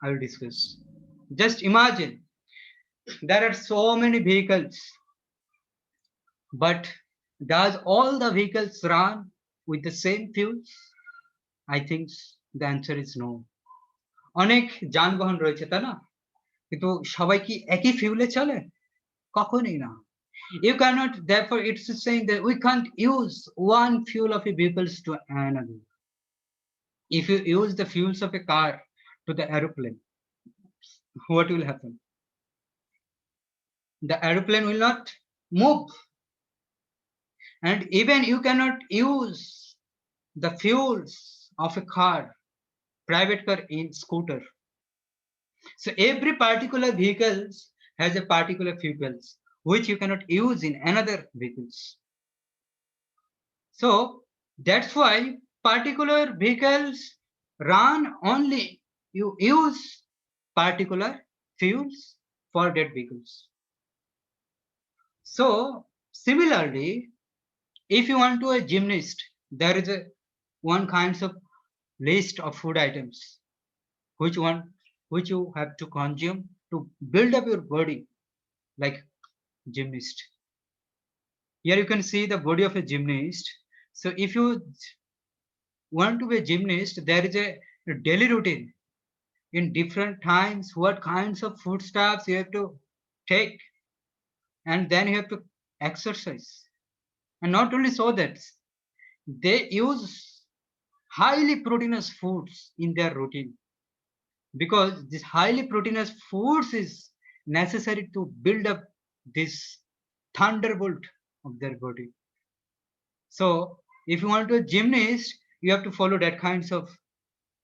I will discuss. Just imagine there are so many vehicles, but does all the vehicles run with the same fuels? I think the answer is no. অনেক যানবাহন রয়েছে তাই না, কিন্তু সবাই কি একই ফিউলে চলে? কখনোই না। You cannot, therefore it's saying that we can't use one fuel of a vehicles to another. If you use the fuels of a car to the aeroplane, what will happen? The aeroplane will not move. And even you cannot use the fuels of a car, private car, in scooter. So every particular vehicles has a particular fuels which you cannot use in another vehicles. So that's why particular vehicles run only you use particular fuels for that vehicles. So similarly, if you want to a gymnast, there is a one kinds of list of food items which you have to consume to build up your body like gymnast. Here you can see the body of a gymnast. So if you want to be a gymnast, there is a daily routine in different times, what kinds of foodstuffs you have to take, and then you have to exercise. And not only so that, they use highly proteinous foods in their routine, because this highly proteinous foods is necessary to build up this thunderbolt of their body. So if you want to a gymnast, you have to follow that kinds of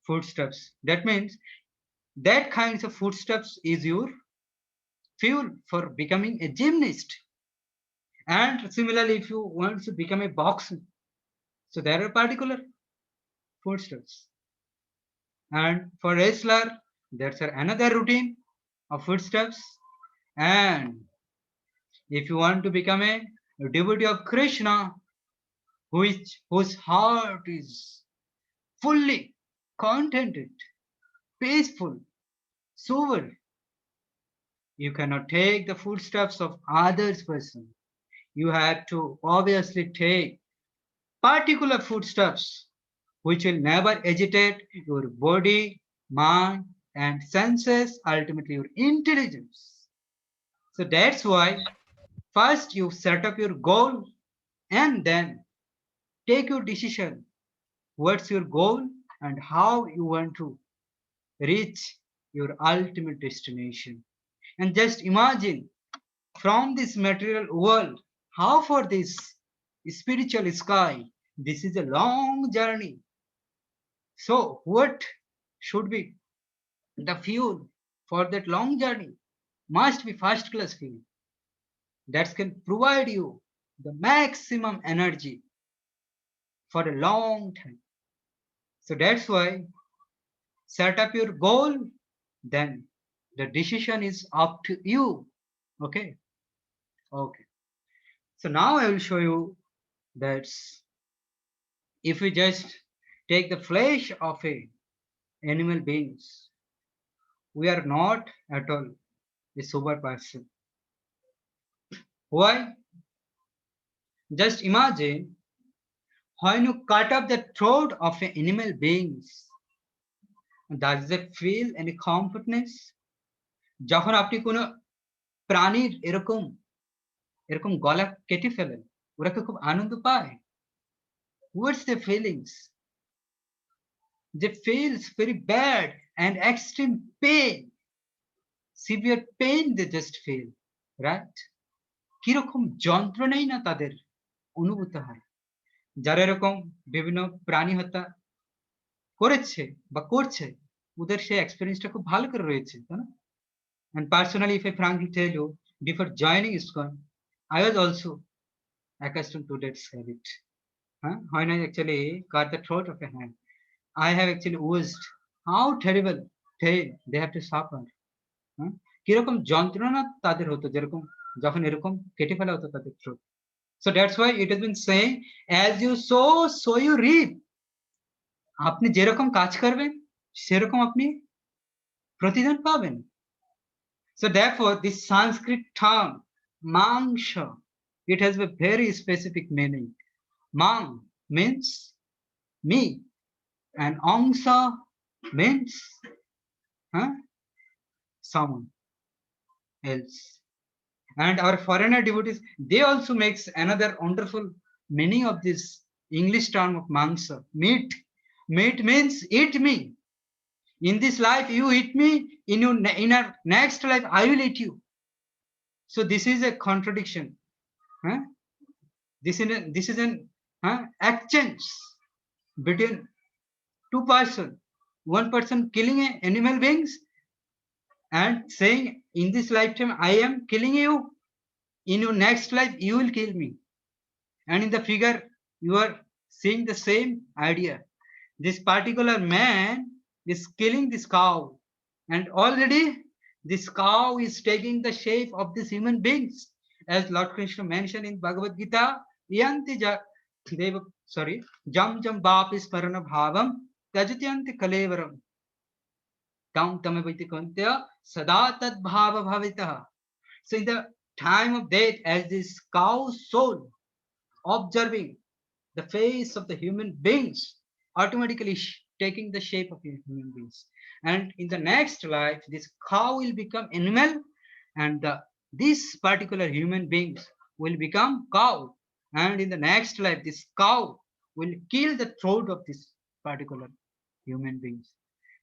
foodstuffs. That means that kinds of foodstuffs is your fuel for becoming a gymnast. And similarly, if you want to become a boxer, so there are particular foodstuffs. And for wrestler, there's another routine of foodstuffs. And if you want to become a devotee of Krishna, whose heart is fully contented, peaceful, sober, you cannot take the foodstuffs of others person. You have to obviously take particular foodstuffs which will never agitate your body, mind, and senses, ultimately your intelligence. So that's why first you set up your goal and then take your decision. What's your goal and how you want to reach your ultimate destination. And just imagine, from this material world, how for this spiritual sky, this is a long journey. So what should be the fuel for that long journey? Must be first class fuel that can provide you the maximum energy for a long time. So that's why set up your goal, then the decision is up to you. Okay. So now I will show you that if we just take the flesh of a animal beings, we are not at all a sober person. Why? Just imagine, when you cut up the throat of an animal beings, does it feel any comfortness? যখন আপনি কোনো প্রাণীর এরকম এরকম গলা কেটে ফেলেন, ওরা কি খুব আনন্দ পায়? What's the feelings? They feels very bad and extreme pain, severe pain they just feel, right? কিরকম যন্ত্রণাই না তাদের অনুভূত হয় যারা এরকম বিভিন্ন প্রাণী হত্যা করেছে বা করছে, ওদের সেই এক্সপেরিয়েন্সটা খুব ভালো করে রয়েছে, তাই না? And personally, if I frankly tell you, before joining ISKCON, I was also accustomed to that habit. Huh? When I actually cut the throat of a hand, I have actually oozed how terrible pain they have to suffer. Huh? কিরকম যন্ত্রণা তাদের হতো যেরকম যখন এরকম কেটে ফেলা হতো তাদের throat. So that's why it has been saying, as you sow, so you reap. আপনি যেরকম কাজ করবেন সেরকম আপনি প্রতিদান পাবেন. So therefore, this Sanskrit term, mangsha, it has a very specific meaning. Mang means me, and angsa means someone else. And our foreigner devotees, they also makes another wonderful meaning of this English term of mangsa, meat. Meat means eat me. In this life, you eat me. In our next life, I will eat you. So this is a contradiction. Huh? This is an exchange between two persons. One person killing animal beings and saying, in this lifetime, I am killing you. In your next life, you will kill me. And in the figure, you are seeing the same idea. This particular man is killing this cow, and already this cow is taking the shape of these human beings, as Lord Krishna mentioned in Bhagavad Gita. Yanti jam jam bapis parana bhavam tajatyanti kalevaram tam tamaviti kantya sada tad bhava bhavitah. So in the time of death, as this cow soul observing the face of the human beings, automatically taking the shape of human beings, and in the next life this cow will become animal, and this particular human beings will become cow, and in the next life this cow will kill the throat of this particular human beings.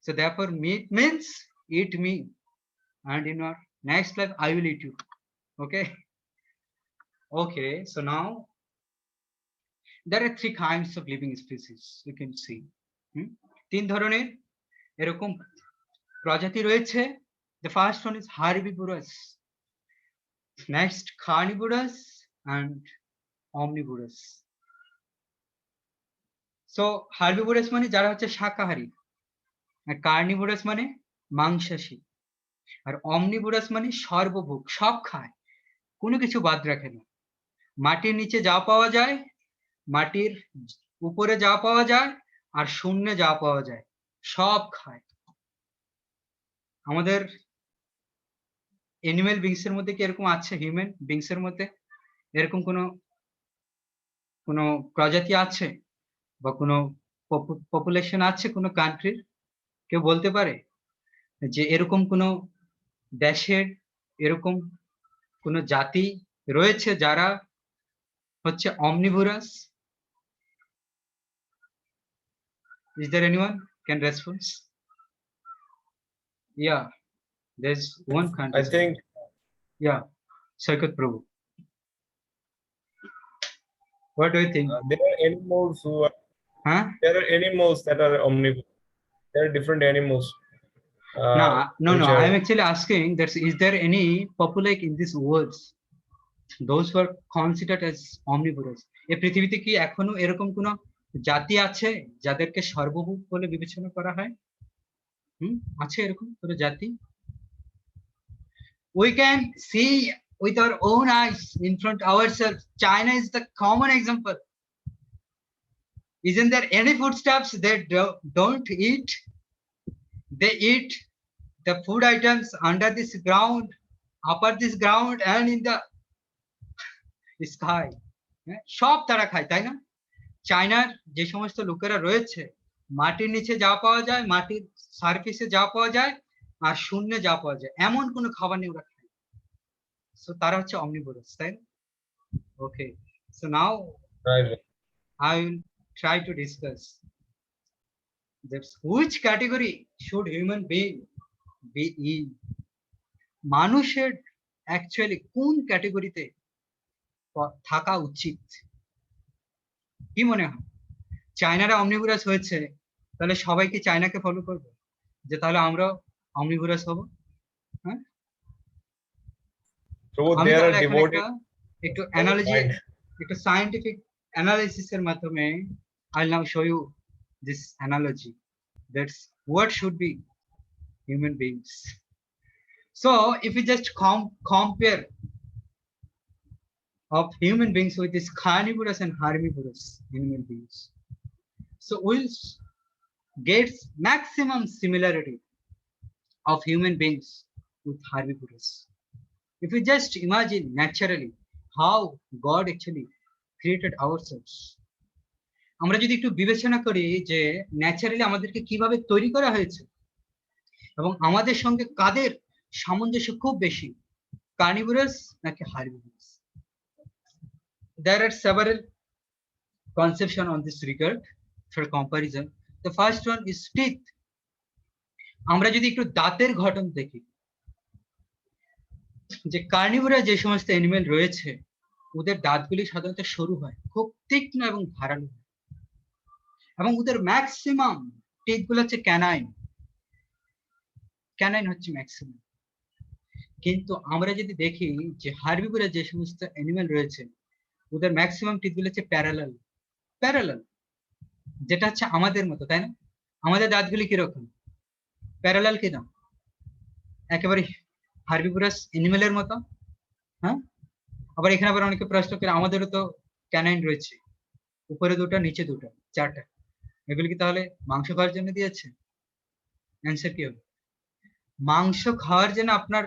So therefore, meat means eat me, and in our next life I will eat you. Okay, so now there are three kinds of living species you can see. তিন ধরনের এরকম প্রজাতি রয়েছে. The first one is herbivorous, next carnivorous, and omnivorous. So herbivorous মানে যারা হচ্ছে শাকাহারী, আর carnivorous মানে মাংসাশী, আর omnivorous মানে সর্বভোগ, সব খায়, কোনো কিছু বাদ রাখে না. মাটির নিচে যা পাওয়া যায়, মাটির উপরে যা পাওয়া যায়, আর শূন্যে যা পাওয়া যায় সব খায়. আমাদের অ্যানিমাল বিংস এর মধ্যে কি এরকম আছে? হিউম্যান বিংস এর মধ্যে এরকম কোনো প্রজাতি আছে বা কোনো পপুলেশন আছে কোনো কান্ট্রির? কেউ বলতে পারে যে এরকম কোনো দেশের এরকম কোনো জাতি রয়েছে যারা হচ্ছে omnivorous? Is there anyone can respond? Yeah, there's one country. I think Yeah, Sarkat Prabhu. What do you think? there are animals who are, Huh? there are animals that are omnivorous. There are different animals. No. which are- I'm actually asking that is there any populate in these worlds, those who are considered as omnivorous? এই পৃথিবীতে কি এখনো এরকম কোনো জাতি আছে যাদেরকে সর্বভূক বলে বিবেচনা করা হয়? আছে এরকম কোনো জাতি? We can see with our own eyes in front ourselves. China is the common example. Isn't there any foodstuffs they don't eat? They eat the food items under this ground, upper this ground, and in the sky. সব তারা খায়, তাই না? চায়নার যে সমস্ত লোকেরা রয়েছে, মাটির নিচে যা পাওয়া যায়, মাটির সারফেসে যা পাওয়া যায়, আর শূন্যে যা পাওয়া যায়, এমন কোনো খাবার নেই ওরা খায়. সো তারা হচ্ছে omnivorous, তাই না? Okay, so now Right. I will try to discuss that which category should human being be in. মানুষের অ্যাকচুয়ালি কোন ক্যাটাগরিতে থাকা উচিত? কি মনে হয়? চায়নারা omnivorous হয়েছে, তাহলে সবাই কি চায়নাকে ফলো করবে, যে তাহলে আমরা omnivorous হব? So আমি there তাহলে are এখন devotees. একটু অ্যানালজি একটু scientific analysis এর মাধ্যমে I'll now show you this analogy. That's what should be human beings. So if we just compare of human beings with this carnivorous and herbivorous animal beings, so we'll get maximum similarity of human beings with herbivorous. If we just imagine naturally how God actually created ourselves, আমরা যদি একটু বিবেচনা করি যে naturally আমাদেরকে কিভাবে তৈরি করা হয়েছে এবং আমাদের সঙ্গে কাদের সামঞ্জস্য খুব বেশি, কার্নিভোরাস নাকি herbivorous? There are several conceptions on this regard for comparison. The first one is teeth. আমরা যদি একটু দাঁতের গঠন দেখি, যে কার্নিভোরা যে সমস্ত অ্যানিমেল রয়েছে ওদের দাঁতগুলি সাধারণত সরু হয়, খুব তীক্ষ্ণ এবং ধারালো হয়, এবং ওদের ম্যাক্সিমাম টিথ গুলো হচ্ছে ক্যানাইন হচ্ছে ম্যাক্সিমাম। কিন্তু আমরা যদি দেখি যে হার্বিভোরা যে সমস্ত অ্যানিমেল রয়েছে ওদের ম্যাক্সিমাম টিথ গুলো হচ্ছে প্যারালাল, যেটা হচ্ছে আমাদের মতো, তাই না? আমাদের দাঁতগুলি কিরকম? প্যারালাল কিনা? একেবারে হার্বিভোরাস অ্যানিমেলের মতো। হ্যাঁ, আবার এখানে আবার অনেকে প্রশ্ন করে আমাদেরও তো ক্যানাইন রয়েছে, উপরে দুটো নিচে দুটো, চারটা, এগুলি কি তাহলে মাংস খাওয়ার জন্য দিয়েছে? অ্যান্সার কি হবে? মাংস খাওয়ার জন্য আপনার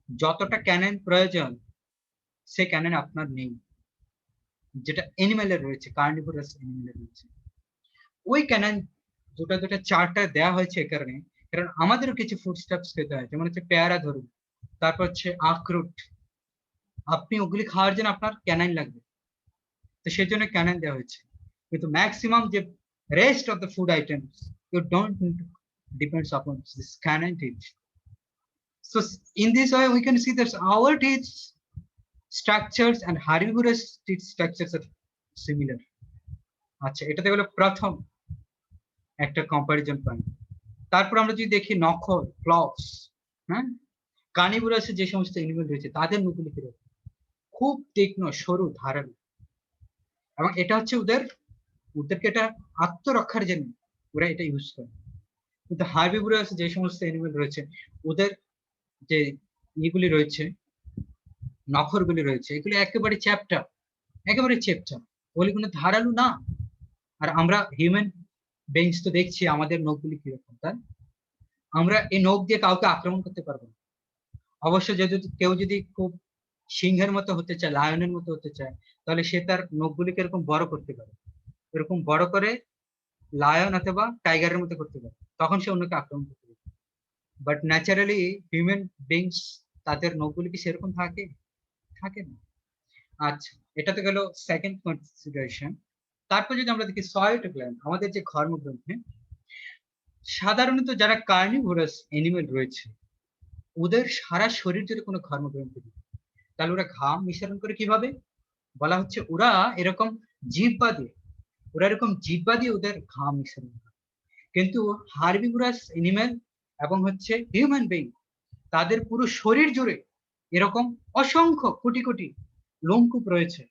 যতটা ক্যানাইন প্রয়োজন সে ক্যানাইন আপনার নেই, যেটা অ্যানিমেলের রয়েছে, কার্নিভোরাস অ্যানিমেলের রয়েছে। ওই ক্যানাইন দুটা চারটা দেওয়া হয়েছে এই কারণে, কারণ আমাদেরও কিছু ফুডস্টাফস খেতে হয়, যেমন হচ্ছে পেয়ারা ধরুন, তারপর হচ্ছে আখরুট, আপনি ওগুলি খাওয়ার জন্য আপনার ক্যানাইন লাগবে, তো সেই জন্য ক্যানাইন দেওয়া হয়েছে। কিন্তু ম্যাক্সিমাম যে rest of the food items you don't need to depends upon this canine teeth. So in this way we can see that our teeth structures and herbivorous teeth structures are similar. আচ্ছা, এটা তো হলো প্রথম একটা comparison point. তারপর আমরা যদি দেখি নখর, ক্লভস, হ্যাঁ, কার্নিভোরাসে যে সমস্ত অ্যানিমেল রয়েছে তাদের নখগুলি কিরকম? খুব তীক্ষ্ণ, সরু, ধারালো, এবং এটা হচ্ছে ওদেরকে এটা আত্মরক্ষার জন্য ওরা এটা ইউজ করে। কিন্তু হার্বিভোরাস যে সমস্ত অ্যানিমেল রয়েছে ওদের যে ইগুলি রয়েছে, নখরগুলি রয়েছে, এগুলি একেবারে চ্যাপ্টা, ওগুলি কোনো ধারালো না। আর আমরা হিউম্যান বেইংস তো দেখছি আমাদের নখগুলি কিরকম, তাই আমরা এই নখ দিয়ে কাউকে আক্রমণ করতে পারবো না। অবশ্য যদি কেউ যদি খুব সিংহের মতো হতে চায়, লায়নের মতো হতে চায়, তাহলে সে তার নখগুলিকে এরকম বড় করতে পারে, এরকম বড় করে লায়ন অথবা টাইগারের মতো করতে পারে, তখন সে অন্যকে আক্রমণ করতে পারে। বাট ন্যাচারালি হিউম্যান বিংস তাদের নখগুলি কি সেরকম থাকে না। আচ্ছা, এটা তো গেল সেকেন্ড কনসিডারেশন। তারপর যদি আমরা দেখি সয়েট গ্ল্যান্ড, আমাদের যে কর্মগ্রন্থে, সাধারণত যারা কার্নিভোরাস অ্যানিমেল রয়েছে ওদের সারা শরীর যদি কোনো কর্মগ্রন্থি নেই, তাহলে ওরা ঘাম নিঃসরণ করে কিভাবে? বলা হচ্ছে ওরা এরকম জিহ্বা দিয়ে ওদের ঘাম নিঃসরণ করে। কিন্তু হার্বিভোরাস অ্যানিমেল এবং হচ্ছে হিউম্যান বিং, তাদের পুরো শরীর জুড়ে এরকম অসংখ্য কোটি কোটি লোমকূপ রয়েছে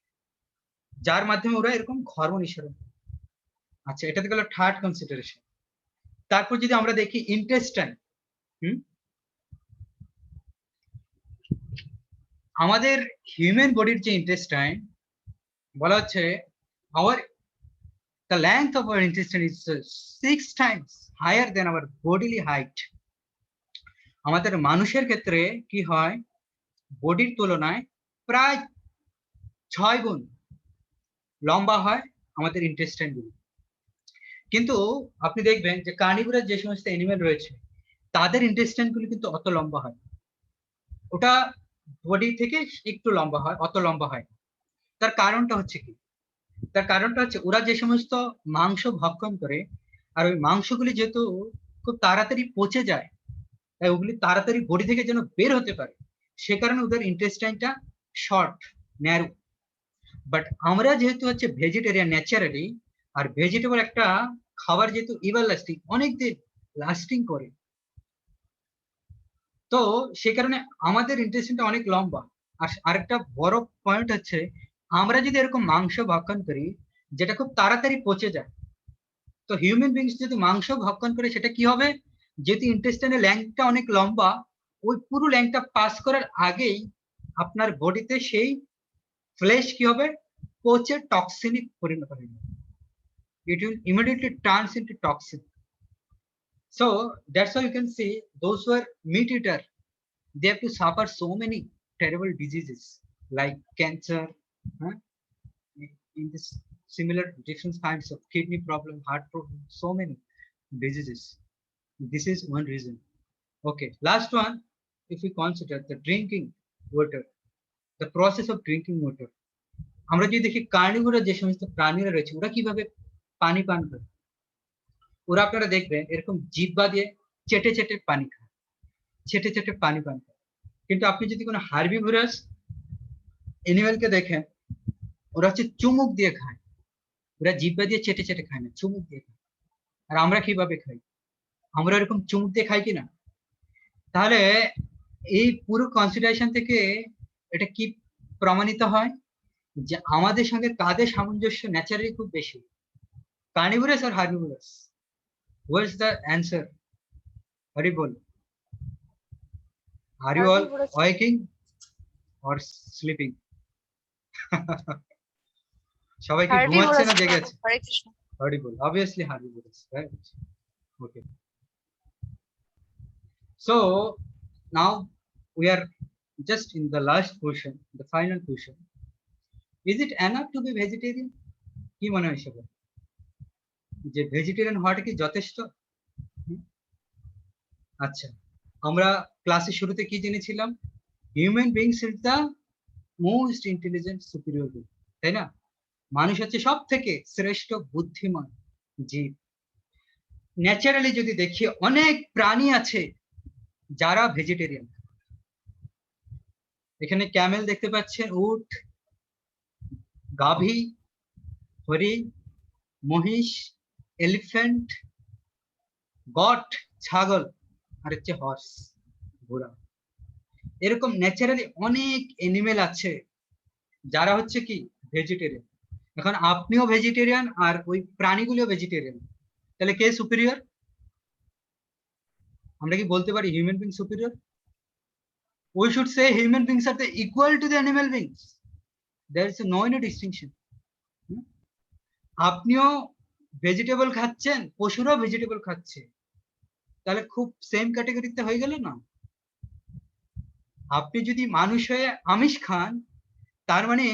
যার মাধ্যমে ওরা এরকম ঘর্ম নিঃসরণ করে। আচ্ছা, এটা তো গেল থার্ড কনসিডারেশন। তারপর যদি আমরা দেখি ইন্টেস্টাইন, আমাদের হিউম্যান বডির যে ইন্টেস্টাইন, বলা হচ্ছে the length of our intestine is 6 times higher than our bodily height. আমাদের মানুষের ক্ষেত্রে কি হয়, বডির তুলনায় প্রায় 6 গুণ লম্বা হয় আমাদের ইন্টেস্টাইন গুলো। কিন্তু আপনি দেখবেন যে কার্নিভোরাস যে সমস্ত অ্যানিমেল রয়েছে তাদের ইন্টেস্টাইন গুলো কিন্তু অত লম্বা হয়, ওটা বডি থেকে একটু লম্বা হয়, অত লম্বা হয়। তার কারণটা হচ্ছে কি? তার কারণটা হচ্ছে ওরা যে সমস্ত মাংস ভক্ষণ করে, আর ওই মাংসগুলি যেহেতু খুব তাড়াতাড়ি পচে যায়, তাই ওগুলি তাড়াতাড়ি বডি থেকে যেন বের হতে পারে, সে কারণে ওদের ইন্টেস্টাইনটা শর্ট, ন্যারো। বাট আমরা যেহেতু হচ্ছে ভেজিটেরিয়ান ন্যাচারালি, আর ভেজিটেবল একটা খাবার যেহেতু এভার লাস্টিং, অনেকদিন লাস্টিং করে, তো সে কারণে আমাদের ইন্টেস্টাইনটা অনেক লম্বা। আর আরেকটা বড় পয়েন্ট হচ্ছে আমরা যদি এরকম মাংস ভক্ষণ করি যেটা খুব তাড়াতাড়ি পচে যায়, তো হিউম্যান বিংস যদি মাংস ভক্ষণ করে সেটা কি হবে, যেহেতু ইন্টেস্টাইনের ল্যাংটা অনেক লম্বা, ওই পুরো ল্যাংটা পাস করার আগেই আপনার বডিতে সেই ফ্লেশ কি হবে, পচে টক্সিনিক পরিণত হয়ে যাবে। It will immediately turns into toxic. So that's why you can see those who are meat eater, they have to suffer so many terrible diseases like cancer, huh? In this similar different kinds of kidney problem, heart problem, so many diseases. This is one reason. Okay, last one, if we consider the drinking water, the process of drinking water. আমরা যদি দেখি carnivorous যে সমস্ত প্রাণীরা রয়েছে ওরা কিভাবে পানি পান করে, ওরা আপনারা দেখবেন এরকম জিহ্বা দিয়ে চেটে চেটে পানি খায়, চেটে চেটে পানি পান করে। কিন্তু আপনি যদি কোনো হার্বিভোরাস এনিম্যালকে দেখেন, ওরা হচ্ছে চুমুক দিয়ে খায়, ওরা জিহ্বা দিয়ে চেটে চেটে খায় না, চুমুক দিয়ে খায়। আর আমরা কিভাবে খাই, আমরা এরকম চুমুক দিয়ে খাই কিনা? তাহলে এই পুরো কনসিডারেশন থেকে এটা কি প্রমাণিত হয় যে আমাদের সঙ্গে কাদের সামঞ্জস্য ন্যাচারালি খুব বেশি, কার্নিভোরাস আর herbivorous? What's the answer? Hari বল, are you all Herbivores. Waking or sleeping? সবাই কি ঘুমাচ্ছে না জেগে আছে? Hare Krishna. Hari ball, obviously herbivores, right? Okay, so now we are just in the last question, the final question. Is it enough to be vegetarian? কি মনে হয় সবার যে ভেজিটেরিয়ান হওয়াটা কি যথেষ্ট? আচ্ছা, আমরা ক্লাসের শুরুতে কি জেনেছিলাম? Human beings is the most intelligent superior being, তাই না? মানুষ হচ্ছে সব থেকে শ্রেষ্ঠ বুদ্ধিমান জীব। ন্যাচারালি যদি দেখি অনেক প্রাণী আছে যারা ভেজিটেরিয়ান। এখানে ক্যামেল দেখতে পাচ্ছেন, উট, গাভী, হরিণ, মহিষ, এলিফ্যান্ট, গট, ছাগল, আর হচ্ছে হর্স, ঘোড়া। এরকম ন্যাচারালি অনেক এনিমেল আছে যারা হচ্ছে কি ভেজিটেরিয়ান। এখন আপনিও ভেজিটেরিয়ান আর ওই প্রাণীগুলিও ভেজিটেরিয়ান, তাহলে কে সুপিরিয়র? আমরা কি বলতে পারি human being superior? We should say human beings are the equal to the animal beings. There is no any distinction. আপনিও ভেজিটেবল খাচ্ছেন, পশুরাও ভেজিটেবল খাচ্ছে, তাহলে খুব সেম ক্যাটাগরিতে হয়ে গেল না? আপনি যদি মানুষ হয়ে আমিষ খান, তার মানে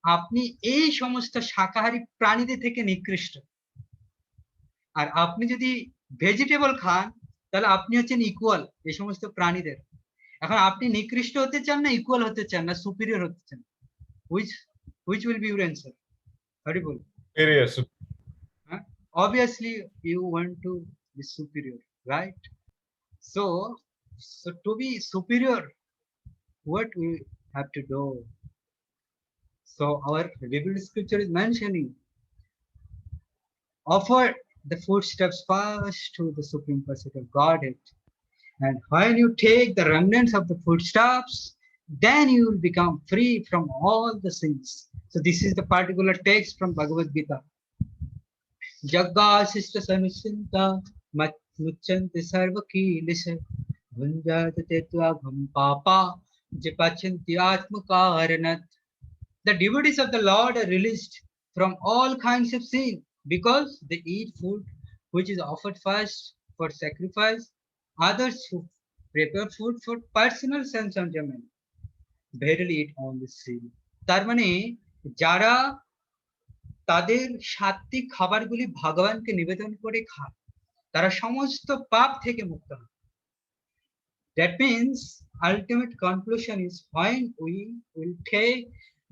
আপনি এই সমস্ত শাকাহারী প্রাণীদের থেকে নিকৃষ্ট। আর আপনি যদি ভেজিটেবল খান, তাহলে আপনি হচ্ছেন ইকুয়াল এই সমস্ত প্রাণীদের। এখন আপনি নিকৃষ্ট হতে চান না ইকুয়াল হতে চান না সুপিরিয়র হতে চান? which will be your answer? Hari ball. Superior. Obviously you want to be superior, right? So to be superior, what we have to do? So our revealed scripture is mentioning, offer the footsteps first to the supreme person of Godhead, and when you take the remnants of the footsteps, then you will become free from all the sins. So this is the particular text from Bhagavad Gita. Jagga sista sanusinta muchanti sarva kilise bhunjata tetva gham papa jipachanti atma karanat. The devotees of the Lord are released from all kinds of sin because they eat food which is offered first for sacrifice. Others who prepare food for personal sense enjoyment barely eat only sin. তার মানে যারা তাদের সাত্বিক খাবারগুলি ভগবানকে নিবেদন করে খায়, তারা সমস্ত পাপ থেকে মুক্ত হয়। That means ultimate conclusion is when we will take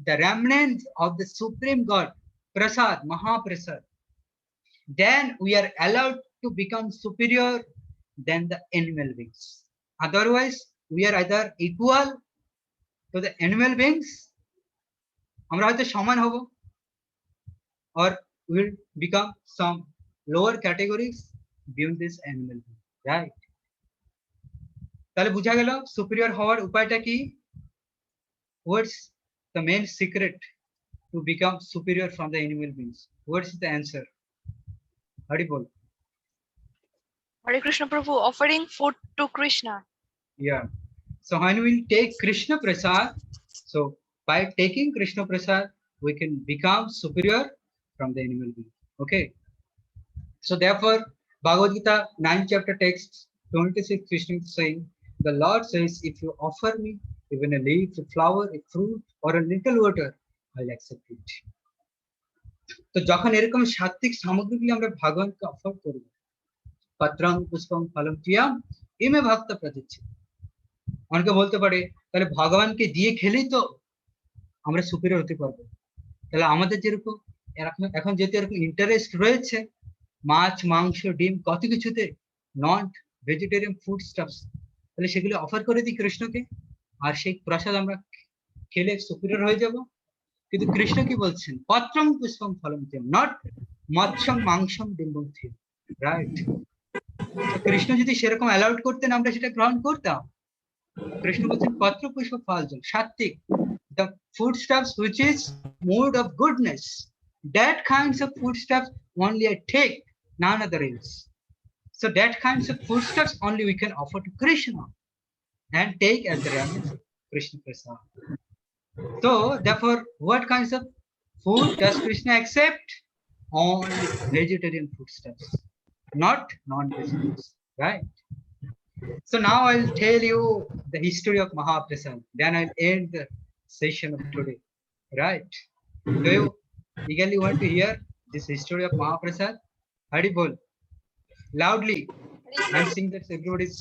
the remnants of the supreme God, Prasad, Mahaprasad, then we are allowed to become superior than the animal beings. Otherwise, we are either equal to the animal beings, আমরা হয়তো সমান হব, or will become some lower categories beyond this animal being, right? তাহলে বোঝা গেল superior হওয়ার উপায়টা কি? What's the main secret to to become superior from the animal beings? What is the answer? Haribol. Hare Krishna Prabhu, offering food to Krishna. Yeah. So when we take Krishna Prasad, so by taking Krishna Prasad, we can become superior from the animal being. Okay. So therefore, Bhagavad Gita 9th chapter text 26 Krishna is saying, the Lord says, if you offer me even a leaf, a flower, a fruit, or a little water, I'll accept it. তো যখন এরকম সাত্বিক সামগ্রীগুলি আমরা ভগবানকে offer করব, পত্রং পুষ্পং ফলম ক্রিয়াম ইমে ভক্ত প্রতিচ্ছি। অনেকে বলতে পারে তাহলে ভগবানকে দিয়ে খেলেই তো আমরা সুপিরিয়র হতে পারবো। তাহলে আমাদের যেরকম এখন যেহেতু এরকম ইন্টারেস্ট রয়েছে মাছ মাংস ডিম কত কিছুতে, নট ভেজিটেরিয়ান ফুড স্টাফস, তাহলে সেগুলো অফার করে দিই কৃষ্ণকে, আর সেই প্রসাদ আমরা খেলে সুপিরিয়র হয়ে যাব। কিন্তু কৃষ্ণ কি বলছেন? পত্রম পুষ্পম ফলম ত্যাম, নট মৎস্যম মাংসম ডিম্বম থিম, রাইট? কৃষ্ণ যদি সেরকম অ্যালাউড করতেন আমরা সেটা গ্রহণ করতাম। কৃষ্ণ বলছেন পত্র পুষ্প ফল জল, সাত্বিক, the foodstuffs which is mood of goodness, that kinds of foodstuffs only I take, none other else. So that kinds of foodstuffs only we can offer to Krishna and take as the remnants of Krishna Prasad. So therefore, what kinds of food does Krishna accept? Only vegetarian foodstuffs, not non-vegetarians, right? So now I'll tell you the history of Mahaprasad, then I'll end the session of today, right? Do you eagerly want to hear this history of Mahaprasad? Hari bol loudly. I'm seeing that everybody's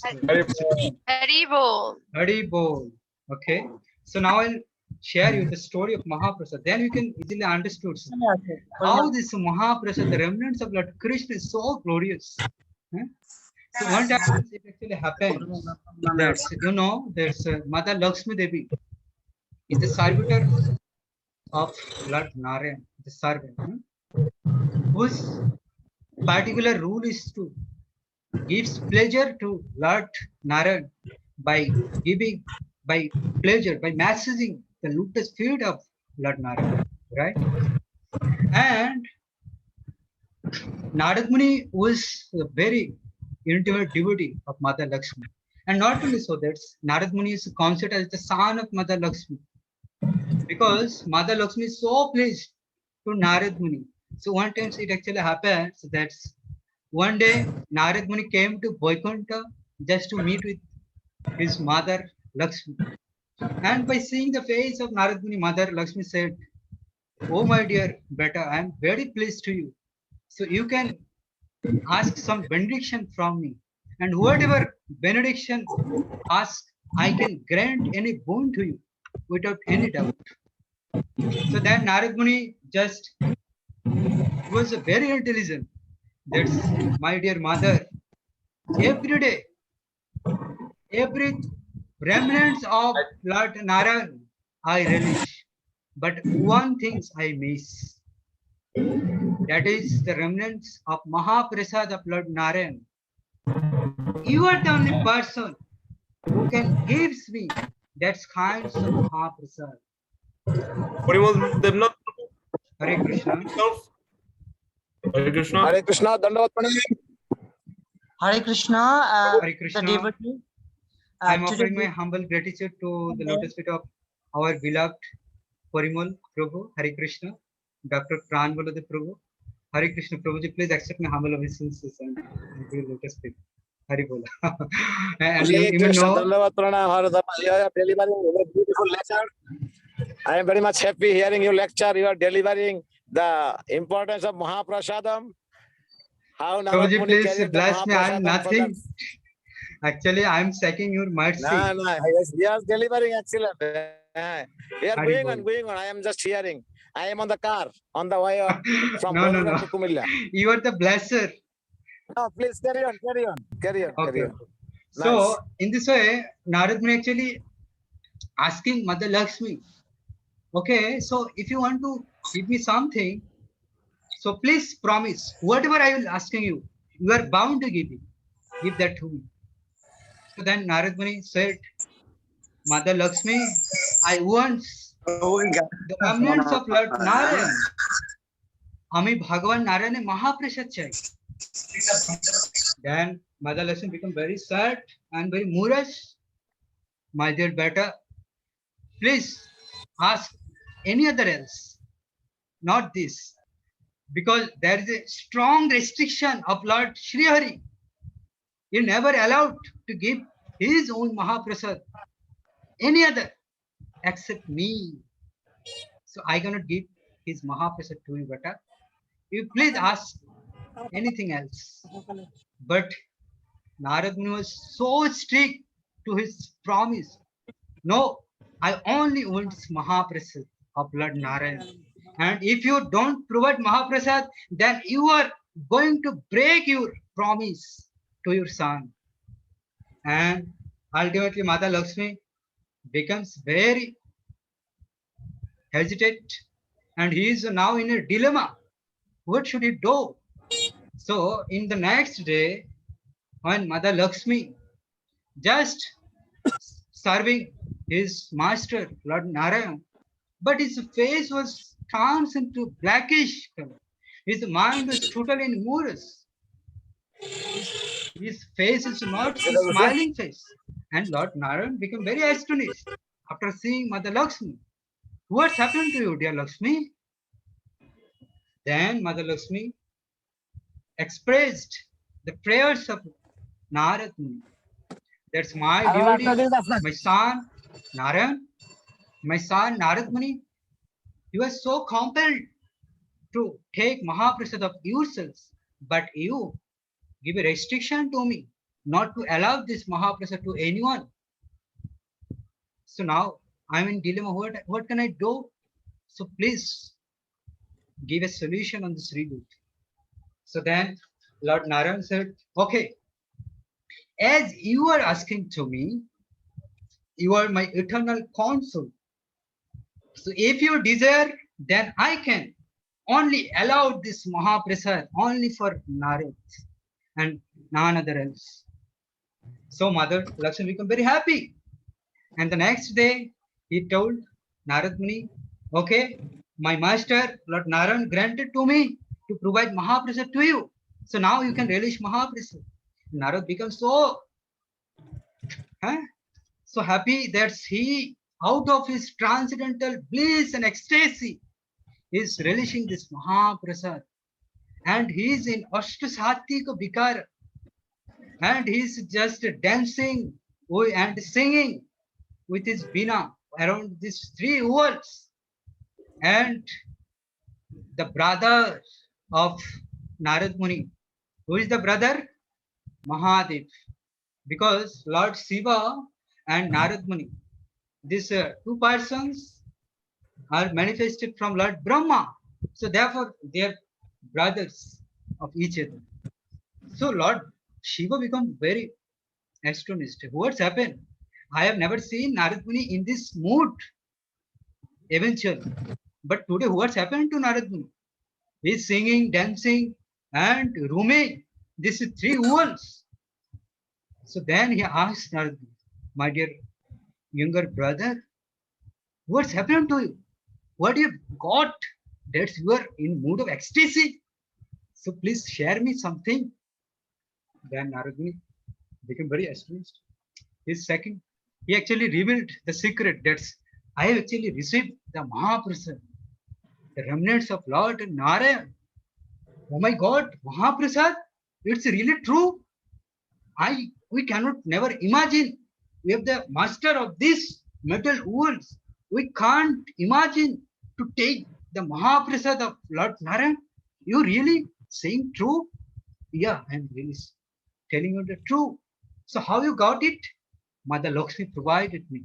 Hari Bol. Hari bol. Okay, so now I'll share you the story of Mahaprasad, then you can easily understood how this Mahaprasad, the remnants of Lord Krishna, is so glorious. So one time it actually happened that, you know, there's Mother Lakshmi Devi is the servitor of Lord Narayan, the servant, whose particular rule is to gives pleasure to Lord Narayan by giving, by pleasure, by massaging the lotus feet of Lord Narayan, right? And Narad Muni was a very intimate devotee of Mother Lakshmi. And not only so, that Narad Muni is considered as the son of Mother Lakshmi, because Mother Lakshmi is so pleased to Narad Muni. So one time it actually happens that one day Narad Muni came to Vaikuntha just to meet with his mother Lakshmi. And by seeing the face of Narad Muni, Mother Lakshmi said, "Oh my dear beta, I am very pleased to you. So you can ask some benediction from me. And whatever benediction ask, I can grant any boon to you without any doubt." So then Narad Muni just was very intelligent. That's, my dear mother, every day, every remnants of Lord Narayan I relish, but one thing I miss. That is the remnants of Mahaprasad of Lord Narayan. You are the only person who can gives me that kinds of Mahaprasad. Parimol Devnath. Hare Krishna. Hare Krishna. Hare Krishna, Dandavat Pranam. Hare Krishna, Hare Krishna. the devotee. I'm today offering my humble gratitude to the lotus feet of our beloved Parimol Prabhu, Hare Krishna, Dr. Pran Baladev Prabhu. Hare Krishna Prabhuji, please accept my humble obeisances and the lotus feet. Hare Bola. And you Hare even Krishna, know, Dandavat Pranam. You are delivering a very beautiful lecture. I am very much happy hearing your lecture. You are delivering the importance of Mahaprasadam. How Narad Prabhuji, Muni please carried the bless me. I'm Mahaprasadam for nothing. the- Actually, I'm seeking your mercy. No, yes, you are delivering excellent. You are Hare going Bol. on, going on. I am just hearing. I am on the car on the way from No, no, Borivali no. to Kumilla. You are the blesser. No, please carry on, carry on, carry on, carry Okay. on. So Nice. in this way, Narad Muni actually asking Mother Lakshmi, okay, so if you want to give me something, so please promise whatever I will asking you, you are bound to give it. Give that to me. So then Narad Muni said, Mother Lakshmi, I once the remnants of Lord Narayan. আমি ভগবান নারায়ণের মহাপ্রসাদ চাই। Then Mother Lakshmi become very sad and very moorish. My dear better, please ask any other else, not this, because there is a strong restriction of Lord Sri Hari. He never allowed to give his own Mahaprasad any other except me. So I cannot give his Mahaprasad to you, better. You please ask anything else. But Narad Muni was so strict to his promise. No, I only want Mahaprasad of Lord Narayan. And if you don't provide Mahaprasad, then you are going to break your promise to your son. And ultimately, Mother Lakshmi becomes very hesitant, and he is now in a dilemma. What should he do? So in the next day, when Mother Lakshmi just serving his master, Lord Narayan, but his face was turned into blackish color. His mind was totally in moorish. His face is not a smiling face. And Lord Narayan became very astonished after seeing Mother Lakshmi. What's happened to you, dear Lakshmi? Then Mother Lakshmi expressed the prayers of Narad Muni. That's my devotee, my son Narayan, my son Narad Muni. You are so compelled to take Mahaprasad of yourselves, but you give a restriction to me not to allow this Mahaprasad to anyone. So now I'm in dilemma. What can I do? So please give a solution on this reboot. So then Lord Narayan said, okay, as you are asking to me, you are my eternal counsel. So if you desire, then I can only allow this Mahaprasad only for Narad and none other else. So Mother Lakshmi became very happy. And the next day, he told Narad Muni, okay, my master, Lord Narayan, granted to me to provide Mahaprasad to you. So now you can relish Mahaprasad. Narad becomes so happy that he, out of his transcendental bliss and ecstasy, is relishing this Mahaprasad. And he is in Ashtasatika Vikara. And he is just dancing and singing with his Veena around these three worlds. And the brother of Narad Muni, who is the brother? Mahadev. Because Lord Shiva and Narad Muni, these two persons are manifested from Lord Brahma. So therefore, they are brothers of each other. So Lord Shiva become very astonished. What's happened? I have never seen Narad Muni in this mood eventually. But today, what's happened to Narad Muni? He's singing, dancing, and roaming. This is three worlds. So then he asked Narad Muni, my dear younger brother, what's happened to you? What you got that you are in mood of ecstasy? So please share me something. Then Narad Muni became very astonished. His second, he actually revealed the secret that I have actually received the Mahaprasad, the remnants of Lord Narayan. Oh my God, Mahaprasad, it's really true. We cannot never imagine. We have the master of this metal worlds. We can't imagine to take the Mahaprasad of Lord Narayan. You really saying true? Yeah, I'm really telling you the truth. So how you got it? Mother Lakshmi provided me.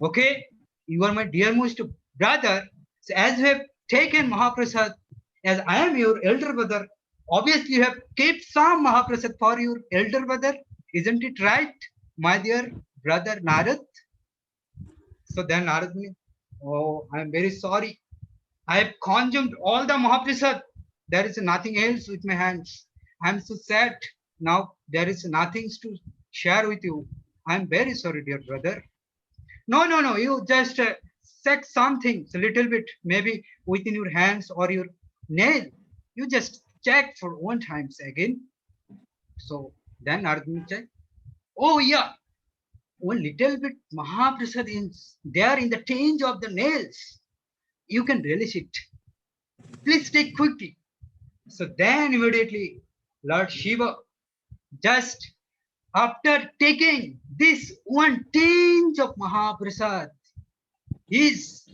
Okay, you are my dearmost brother. So as you have taken Mahaprasad, as I am your elder brother, obviously you have kept some Mahaprasad for your elder brother. Isn't it right, my dear brother Narad? So then Narad Muni, oh, I am very sorry. I have consumed all the Mahaprasad. There is nothing else with my hands. I am so sad. Now there is nothing to share with you. I am very sorry, dear brother. No, no, no. You just check something, a little bit, maybe within your hands or your nail. You just check for one times again. So then Arjun check. Oh yeah, one little bit Mahaprasad is there in the tinge of the nails. You can relish it. Please take quickly. So then immediately Lord Shiva, just after taking this one tinge of Mahaprasad, his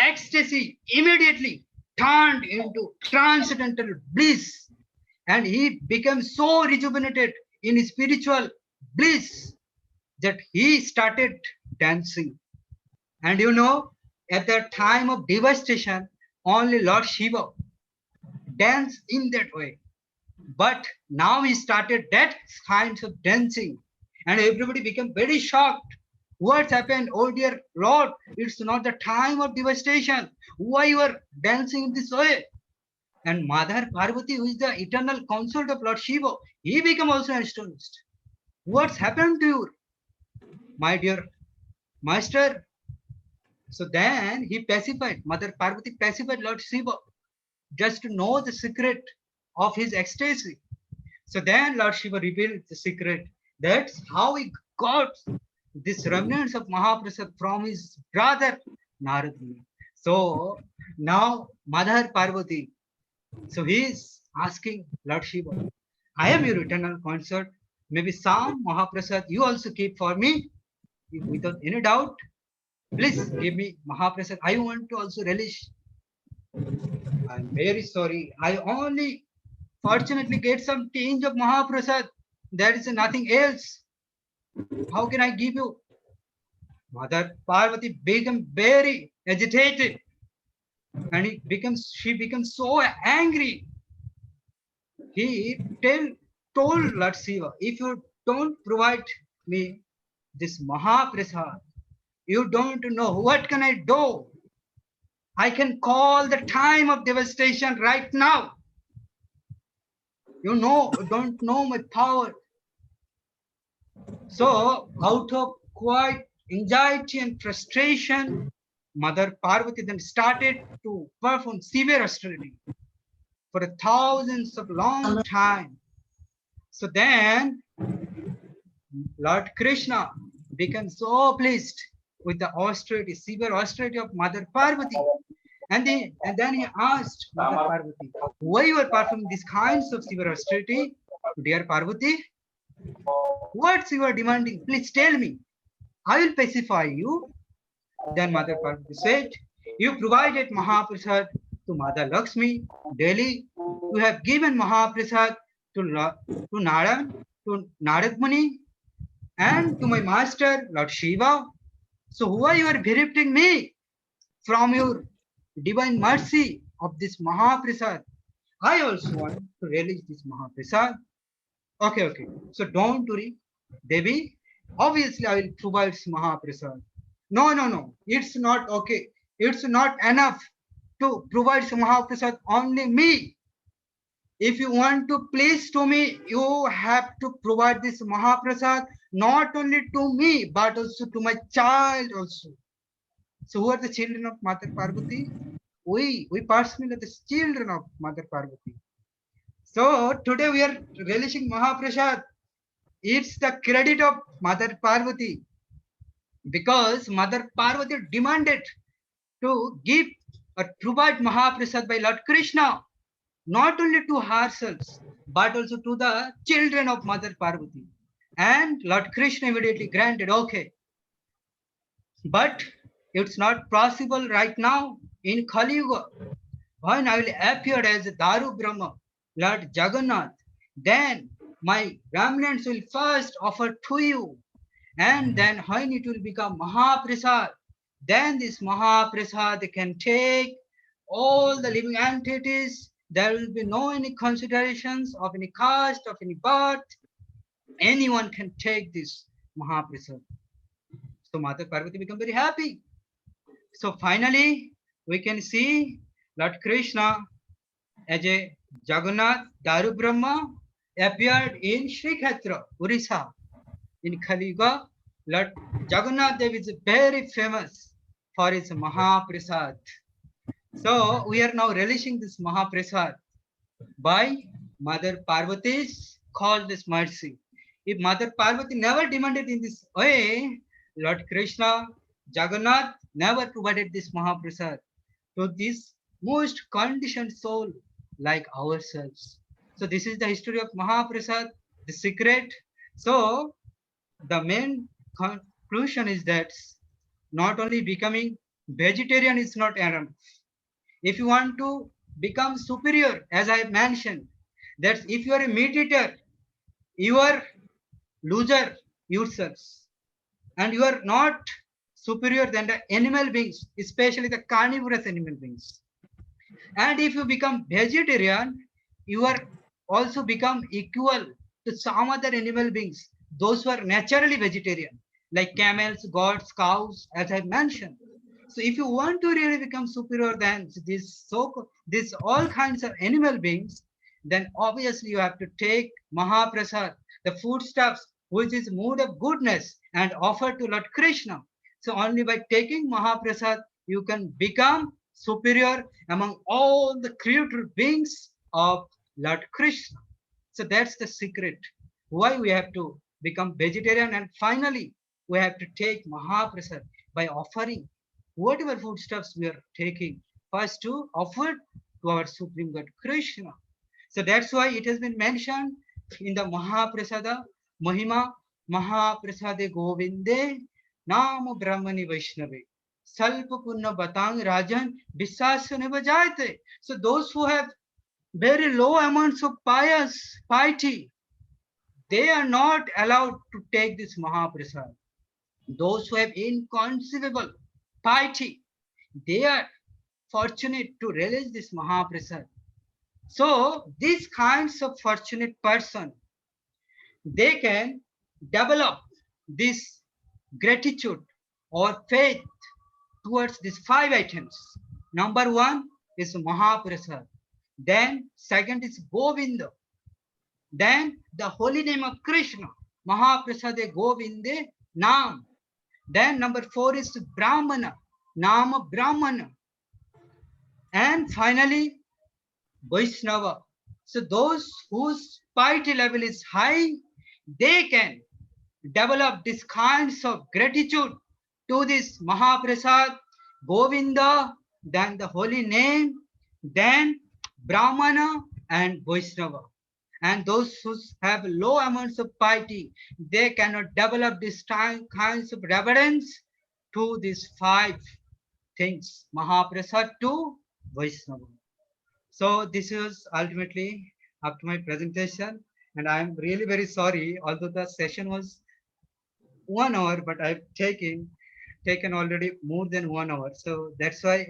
ecstasy immediately turned into transcendental bliss, and he became so rejuvenated in spiritual bliss that he started dancing. And you know, at the time of devastation, only Lord Shiva danced in that way. But now he started that kind of dancing, and everybody became very shocked. What happened? Oh dear Lord, it's not the time of devastation. Why you are dancing in this way? And Mother Parvati, who is the eternal consort of Lord Shiva, he became also astonished. What's happened to you, my dear master? So then he pacified, Mother Parvati pacified Lord Shiva just to know the secret of his ecstasy. So then Lord Shiva revealed the secret. That's how he got this remnants of Mahaprasad from his brother Narad Muni. So now Mother Parvati, so he is asking Lord Shiva, I am your eternal consort. Maybe some Mahaprasad you also keep for me without any doubt. Please give me Mahaprasad. I want to also relish. I'm very sorry. I only fortunately get some tinge of Mahaprasad. There is nothing else. How can I give you? Mother Parvati became very agitated, and she becomes so angry. He told Lord Shiva, if you don't provide me this Mahaprasad, you don't know what can I do. I can call the time of devastation right now. You don't know my power. So out of quite anxiety and frustration, Mother Parvati then started to perform severe austerity for thousands of long time. So then Lord Krishna became so pleased with the austerity, severe austerity of Mother Parvati. And then he asked Mother Parvati, why you are performing these kinds of severe austerity, dear Parvati? What you are demanding? Please tell me. I will pacify you. Then Mother Parvati said, you provided Mahaprasad to Mother Lakshmi daily. You have given Mahaprasad to Narad Muni and to my master, Lord Shiva. So why you are prohibiting me from your divine mercy of this Mahaprasad? I also want to relish this Mahaprasad. Okay. So don't worry, Devi. Obviously, I will provide Mahaprasad. No. It's not okay. It's not enough to provide Mahaprasad only me. If you want to please to me, you have to provide this Mahaprasad not only to me, but also to my child also. So who are the children of Mother Parvati? We personally are the children of Mother Parvati. So today we are relishing Mahaprasad. It's the credit of Mother Parvati, because Mother Parvati demanded to give or provide Mahaprasad by Lord Krishna, not only to herself, but also to the children of Mother Parvati. And Lord Krishna immediately granted, okay. But it's not possible right now in Kali Yuga. When I will appear as Daru Brahma, Lord Jagannath, then my remnants will first offer to you. And then when it will become Mahaprasad, then this Mahaprasad can take all the living entities. There will be no any considerations of any caste, of any birth. Anyone can take this Mahaprasad. So Mother Parvati become very happy. So finally, we can see Lord Krishna as a Jagannath Daru Brahma appeared in Sri Kshetra, Orissa, in Kali Yuga, Lord Jagannath Dev is very famous for his Mahaprasad. So we are now relishing this Mahaprasad by Mother Parvati's called this mercy. If Mother Parvati never demanded in this way, Lord Krishna, Jagannath never provided this Mahaprasad to this most conditioned soul like ourselves. So this is the history of Mahaprasad, the secret. So the main conclusion is that not only becoming vegetarian is not enough. If you want to become superior, as I mentioned, that if you are a meat eater, you are loser yourselves, and you are not superior than the animal beings, especially the carnivorous animal beings. And if you become vegetarian, you are also become equal to some other animal beings, those who are naturally vegetarian, like camels, goats, cows, as I mentioned. So if you want to really become superior than this all kinds of animal beings, then obviously you have to take Mahaprasad, the foodstuffs, which is mood of goodness, and offer to Lord Krishna. So only by taking Mahaprasad, you can become superior among all the creature beings of Lord Krishna. So that's the secret why we have to become vegetarian, and finally we have to take Mahaprasad by offering whatever foodstuffs we are taking first to offer to our Supreme God Krishna. So that's why it has been mentioned in the Mahaprasada Mahima Mahaprasade Govinde Nam Brahmani Vaishnave. Salpa Punna Batang Rajan Bisasane Bajayate. So those who have very low amounts of piety, they are not allowed to take this Mahaprasad. Those who have inconceivable piety, they are fortunate to relish this Mahaprasad. So these kinds of fortunate person, they can develop this gratitude or faith towards these 5 items. Number 1 is Mahaprasad. Then second is Govinda. Then the holy name of Krishna, Mahaprasade Govinde Nam. Then number 4 is Brahmana, Nama Brahmana. And finally, Vaishnava. So those whose piety level is high, they can develop these kinds of gratitude to this Mahaprasad, Govinda, then the holy name, then Brahmana and Vaishnava. And those who have low amounts of piety, they cannot develop these kinds of reverence to these 5 things, Mahaprasad to Vaishnava. So this is ultimately up to my presentation, and I'm really very sorry, although the session was 1 hour, but I've taken already more than 1 hour. So that's why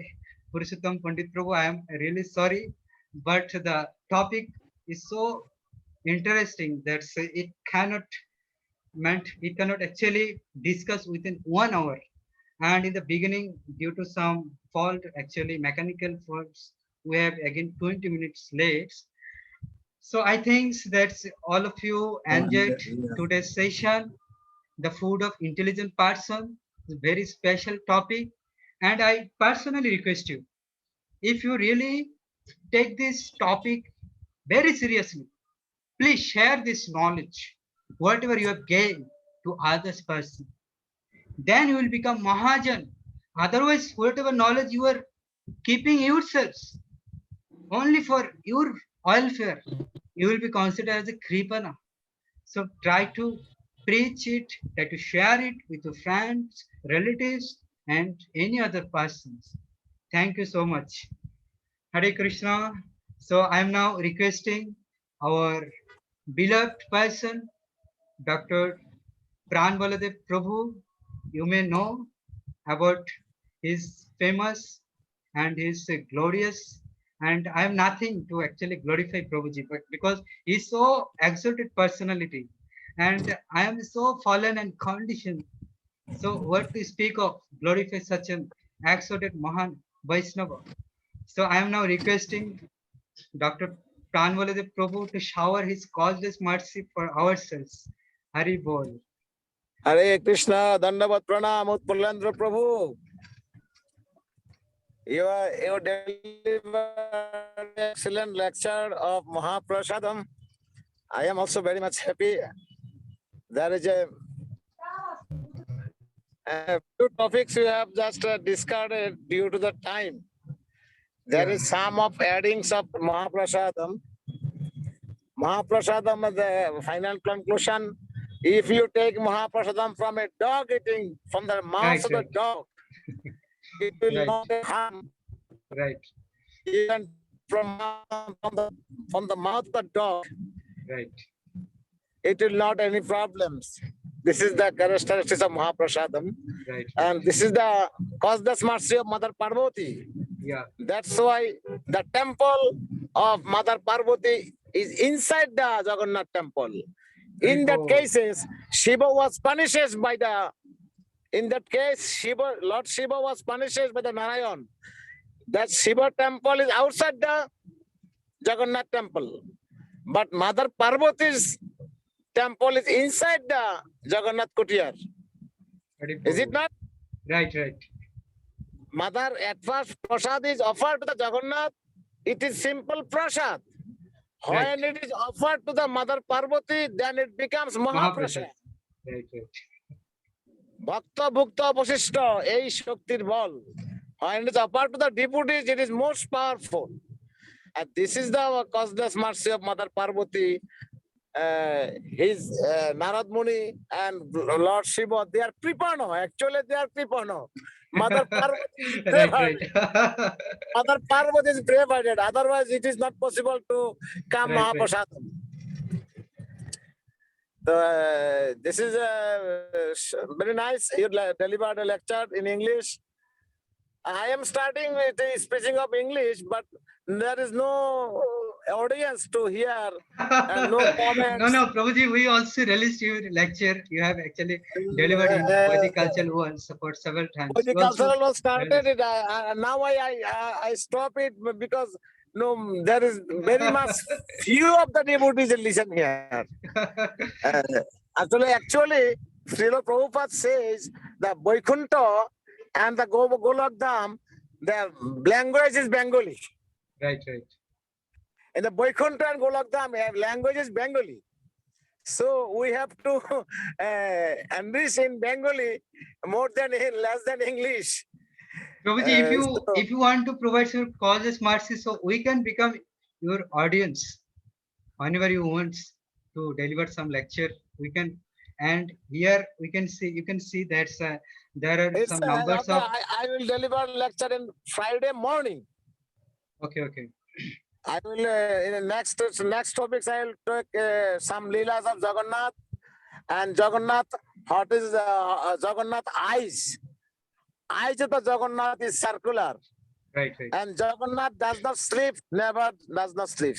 Purushottam Pandit Prabhu, I am really sorry, but the topic is so interesting that it cannot actually discuss within 1 hour. And in the beginning, due to some fault, actually mechanical faults, we have again 20 minutes late. So I think that all of you enjoyed today's session, the food of intelligent person, is a very special topic. And I personally request you, if you really take this topic very seriously, please share this knowledge, whatever you have gained, to others person. Then you will become Mahajan. Otherwise, whatever knowledge you are keeping yourselves only for your welfare, you will be considered as a Kripana. So try to preach it, try to share it with your friends, relatives, and any other persons. Thank you so much. Hare Krishna. So I am now requesting our beloved person, Dr. Pran Baladev Prabhu. You may know about his famous and his glorious, and I am nothing to actually glorify Prabhuji, but because he's so exalted personality, and I am so fallen and conditioned. So what to speak of glorify such an exalted Mahan Vaishnava? So I am now requesting Dr. Pranvaladev Prabhu to shower his causeless mercy for ourselves. Hari Bol. Hare Krishna, Dandavat Pranam, Utpalendra Prabhu. You delivered excellent lecture of Mahaprasadam. I am also very much happy. There is a few topics you have just discarded due to the time. There is some of addings of Mahaprasadam. Mahaprasadam is the final conclusion. If you take Mahaprasadam from a dog eating, from the mouth of the Right. dog, it will Right. not harm. Right. Even from the mouth of the dog, Right. it will not any problems. This is the characteristics of Mahaprasadam. Right. And this is the causeless mercy of Mother Parvati. Yeah. That's why the temple of Mother Parvati is inside the Jagannath temple. In that Oh. cases, Shiva was punished by the, in that case, Lord Shiva was punished by the Narayan. That Shiva temple is outside the Jagannath temple. But Mother Parvati's temple is inside the Jagannath Kutyar. Is it not? Right. Right. Mother, at first, prasad is offered to the Jagannath. It is simple prasad. Right. When it is offered to the Mother Parvati, then it becomes Mahaprasad. Right. Right. Bhakta Bhukta Vasishta, ei Shaktir Bal. When it is offered to the devotees, it is most powerful. And this is the causeless mercy of Mother Parvati. His Narad Muni and Lord Shiva, they are Kripano. Actually, they are Kripano. Mother Parvati is Right. favored. Right. Mother Parvati is favored. Otherwise, it is not possible to come Right, right. Mahaprasadam. So, this is very nice. You delivered a lecture in English. I am starting with the speaking of English, but there is no audience to hear and no comments. No, Prabhuji, we also released your lecture. You have actually delivered in Vedic cultural once for several times. The You also cultural was started released. it. Now I stop it because no, there is very much few of the devotees listen here. Actually, Srila Prabhupada says the Vaikuntha and the Golokdham, the language is Bengali. Right. Right. In the Vaikuntha and Golokdham, language is Bengali. So we have to enrich in Bengali more than less than English. Prabhuji, if you want to provide your causes mercy, so we can become your audience whenever you want to deliver some lecture. We can, and here we can see, you can see that there are some numbers of. I will deliver lecture in Friday morning. Okay. I will in the next topics I will take some leelas of Jagannath and Jagannath. What is Jagannath eyes? Eyes of the Jagannath is circular, Right. and Jagannath does not sleep. Never does not sleep.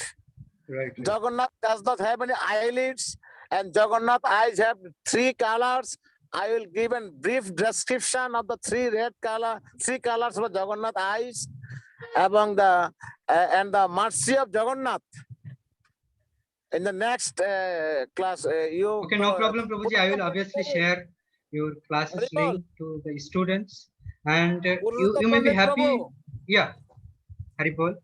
Right. Jagannath does not have any eyelids, and Jagannath eyes have three colors. I will give a brief description of the three colors of Jagannath eyes among the and the mercy of Jagannath. In the next class, Okay, no problem, Prabhuji. I will obviously share your classes link to the students, and you may be happy. Yeah, Haribol.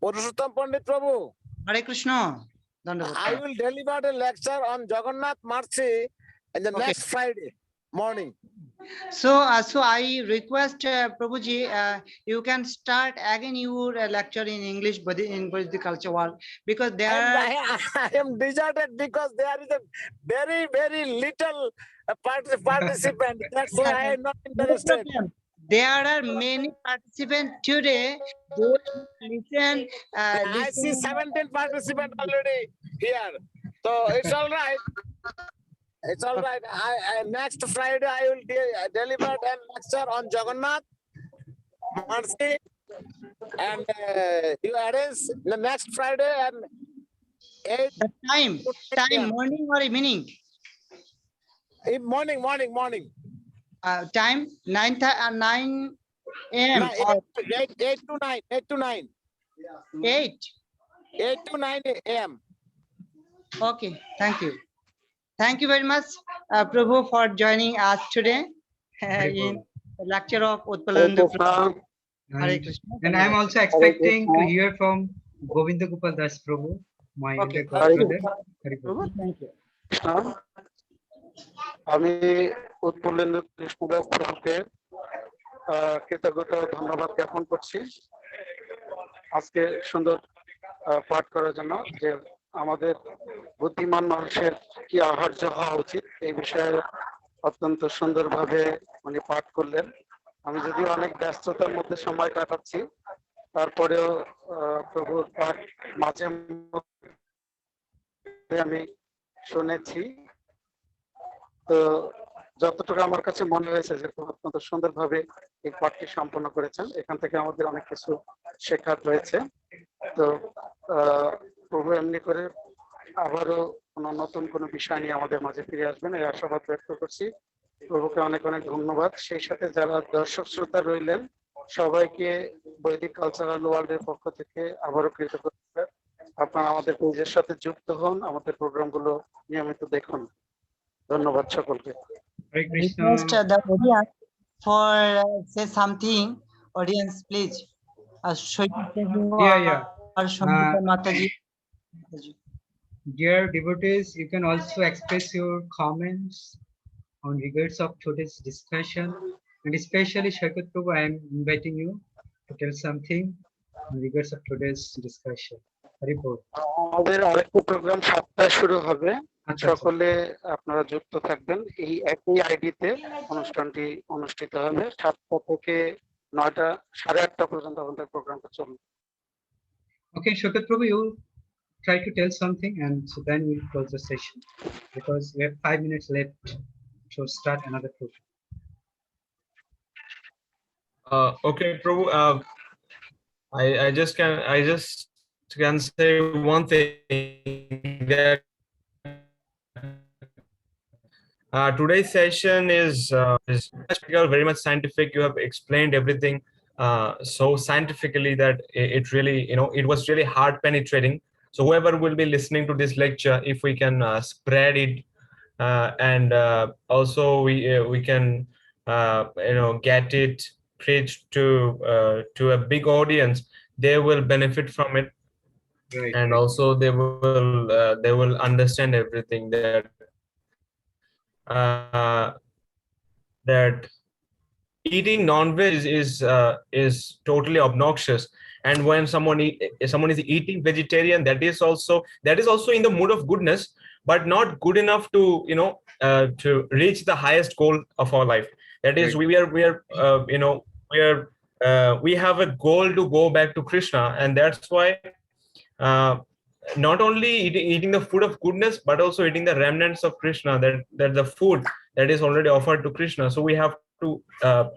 Purushottam Pandit Prabhu, Hare Krishna. I Dandavat. will deliver a lecture on Jagannath mercy in the next Friday morning. So I request Prabhuji, you can start again your lecture in English, but in the culture world, because there are I am deserted because there is a very, very little participant. That's why I am not no interested. problem. There are many participants today. They will listen. I see 17 participants already here. So it's all right. It's all right. Next Friday, I will deliver a lecture on Jagannath mercy, and you arrange the next Friday and 8 The time, morning or evening? in morning. Time 9 a.m. or 8 to 9. 8. 8 to 9 a.m. Okay, thank you. Thank you very much, Prabhu, for joining us today Very in good. the lecture of Hare Utpalandu. Krishna. Hare And, Krishna. and I'm Dhanyavad. also expecting to Krishna. hear from Govinda Gopal Das Prabhu, my Okay. elder Hare brother. Krishna. Very good. Prabhu, thank you. আমি উৎপলেন্দু কৃষ্ণদাস প্রভুকে কৃতজ্ঞতা ও ধন্যবাদ জ্ঞাপন করছি আজকে সুন্দর পাঠ করার জন্য যে আমাদের বুদ্ধিমান মানুষের কি আহার্য হওয়া উচিত এই বিষয়ে অত্যন্ত সুন্দরভাবে উনি পাঠ করলেন আমি যদিও অনেক ব্যস্ততার মধ্যে সময় কাটাচ্ছি তারপরেও প্রভুর পাঠ মাঝে মধ্যে আমি শুনেছি তো যতটুকু আমার কাছে মনে হয়েছে যে অত্যন্ত সুন্দরভাবে এই পাঠটি সম্পন্ন করেছেন এখান থেকে আমাদের অনেক কিছু শেখার রয়েছে তো প্রভু এমনি করে আবারও কোনো নতুন কোনো বিষয় নিয়ে আমাদের মাঝে ফিরে আসবেন এই আশাবাদ ব্যক্ত করছি প্রভুকে অনেক অনেক ধন্যবাদ সেই সাথে যারা দর্শক শ্রোতা রইলেন সবাইকে বৈদিক কালচারাল ওয়ার্ল্ডের পক্ষ থেকে আবারও কৃতজ্ঞতা আপনারা আমাদের পেজের সাথে যুক্ত হন আমাদের প্রোগ্রামগুলো নিয়মিত দেখুন ধন্যবাদ সকলকে Hare Krishna. Request the audience for say something. Audience, please. Shweta Prabhu Yeah. or Shweta Mataji. Dear devotees, you can also express your comments on regards of today's discussion. And especially Shakat Prabhu, I am inviting you to tell something on regards of today's discussion. Report. আমাদের আরেকটা programme 7টায় শুরু হবে আচ্ছা, সকলে আপনারা যুক্ত থাকবেন এই একই আইডিতে অনুষ্ঠানটি অনুষ্ঠিত হবে 7টা থেকে 9টা 8:30 পর্যন্ত আমাদের প্রোগ্রামটা চলবে Okay, Shakat Prabhu, you try to tell something and so then we'll close the session because we have 5 minutes left to start another program. Okay, Prabhu. I just can say one thing that today's session is practical, very much scientific. You have explained everything so scientifically that it really, it was really hard penetrating. So whoever will be listening to this lecture, if we can spread it, and also we can get it preached to a big audience, they will benefit from it. Right. And also they will understand everything that eating non-veg is totally obnoxious, and when someone is eating vegetarian, that is also in the mood of goodness, but not good enough to to reach the highest goal of our life. That is, Right. we have a goal to go back to Krishna, and that's why not only eating the food of goodness, but also eating the remnants of Krishna, that the food that is already offered to Krishna. So we have to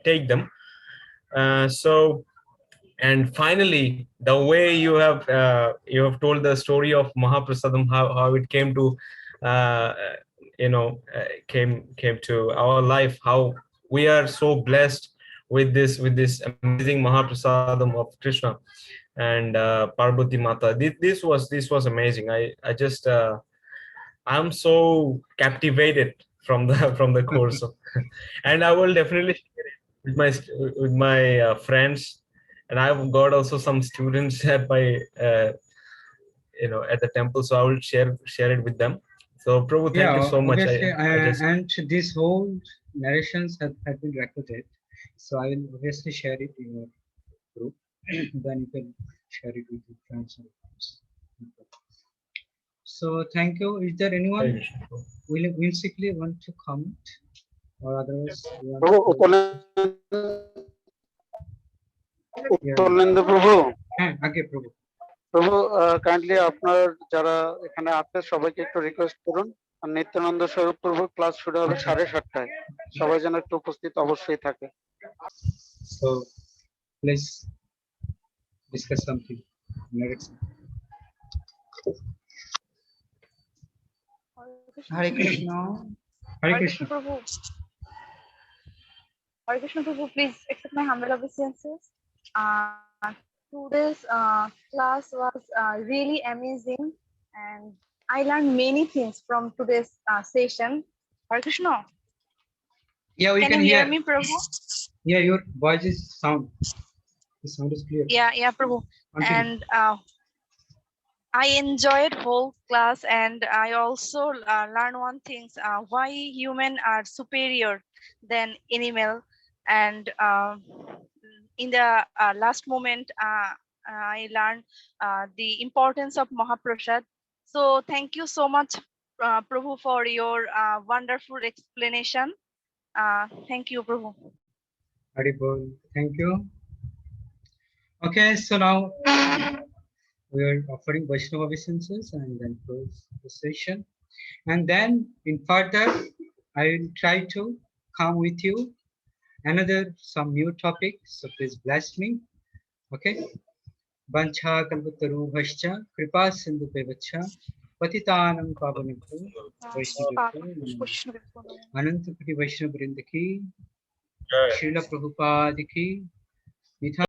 take them. So, and finally, the way you have told the story of Mahaprasadam, how it came to came to our life, how we are so blessed with this amazing Mahaprasadam of Krishna and Parvati Mata. This was amazing. I just I'm so captivated from the course and I will definitely share it with my friends, and I've got also some students at my at the temple, so I will share it with them. So Prabhu, thank you so much. Obviously, I and this whole narrations have been recorded, so I will obviously share it in your group. Then you can share it with your friends and friends. So thank you. Is there anyone will whimsically want to comment, or otherwise? you want to- উত্তলেন্দু প্রভু হ্যাঁ, আগে প্রভু। প্রভু kindly আপনার যারা এখানে আছে সবাইকে একটু রিকোয়েস্ট করুন আর নিত্যানন্দ স্বরূপ প্রভু ক্লাস শুরু হবে 7:30টায় সবাই যেন একটু উপস্থিত অবশ্যই থাকে So please discuss something. Narrate something. Hare Krishna. Hare Krishna. Prabhu. Hare Krishna Prabhu, please accept my humble obeisances. Today's class was really amazing, and I learned many things from today's session. Hare Krishna. Yeah, we Can can you hear hear. me, Prabhu? Yeah, your voice is sound. The sound is clear. Yeah, Prabhu. Continue. And I enjoyed whole class, and I also learned one thing: why human are superior than animal. And in the last moment, I learned the importance of Mahaprasad. So thank you so much, Prabhu, for your wonderful explanation. Thank you, Prabhu. Haribol. Thank you. Okay, so now we are offering Vaishnava obeisances and then close the session. And then in further, I will try to come with you another some new topic. So please bless me. Okay. Vancha kalpataru bhascha kripa sindhu pevacha patitanam pavanabhu Vaishnavibhyo Ananta Koti Vaishnava Vrinda ki Srila Prabhupada ki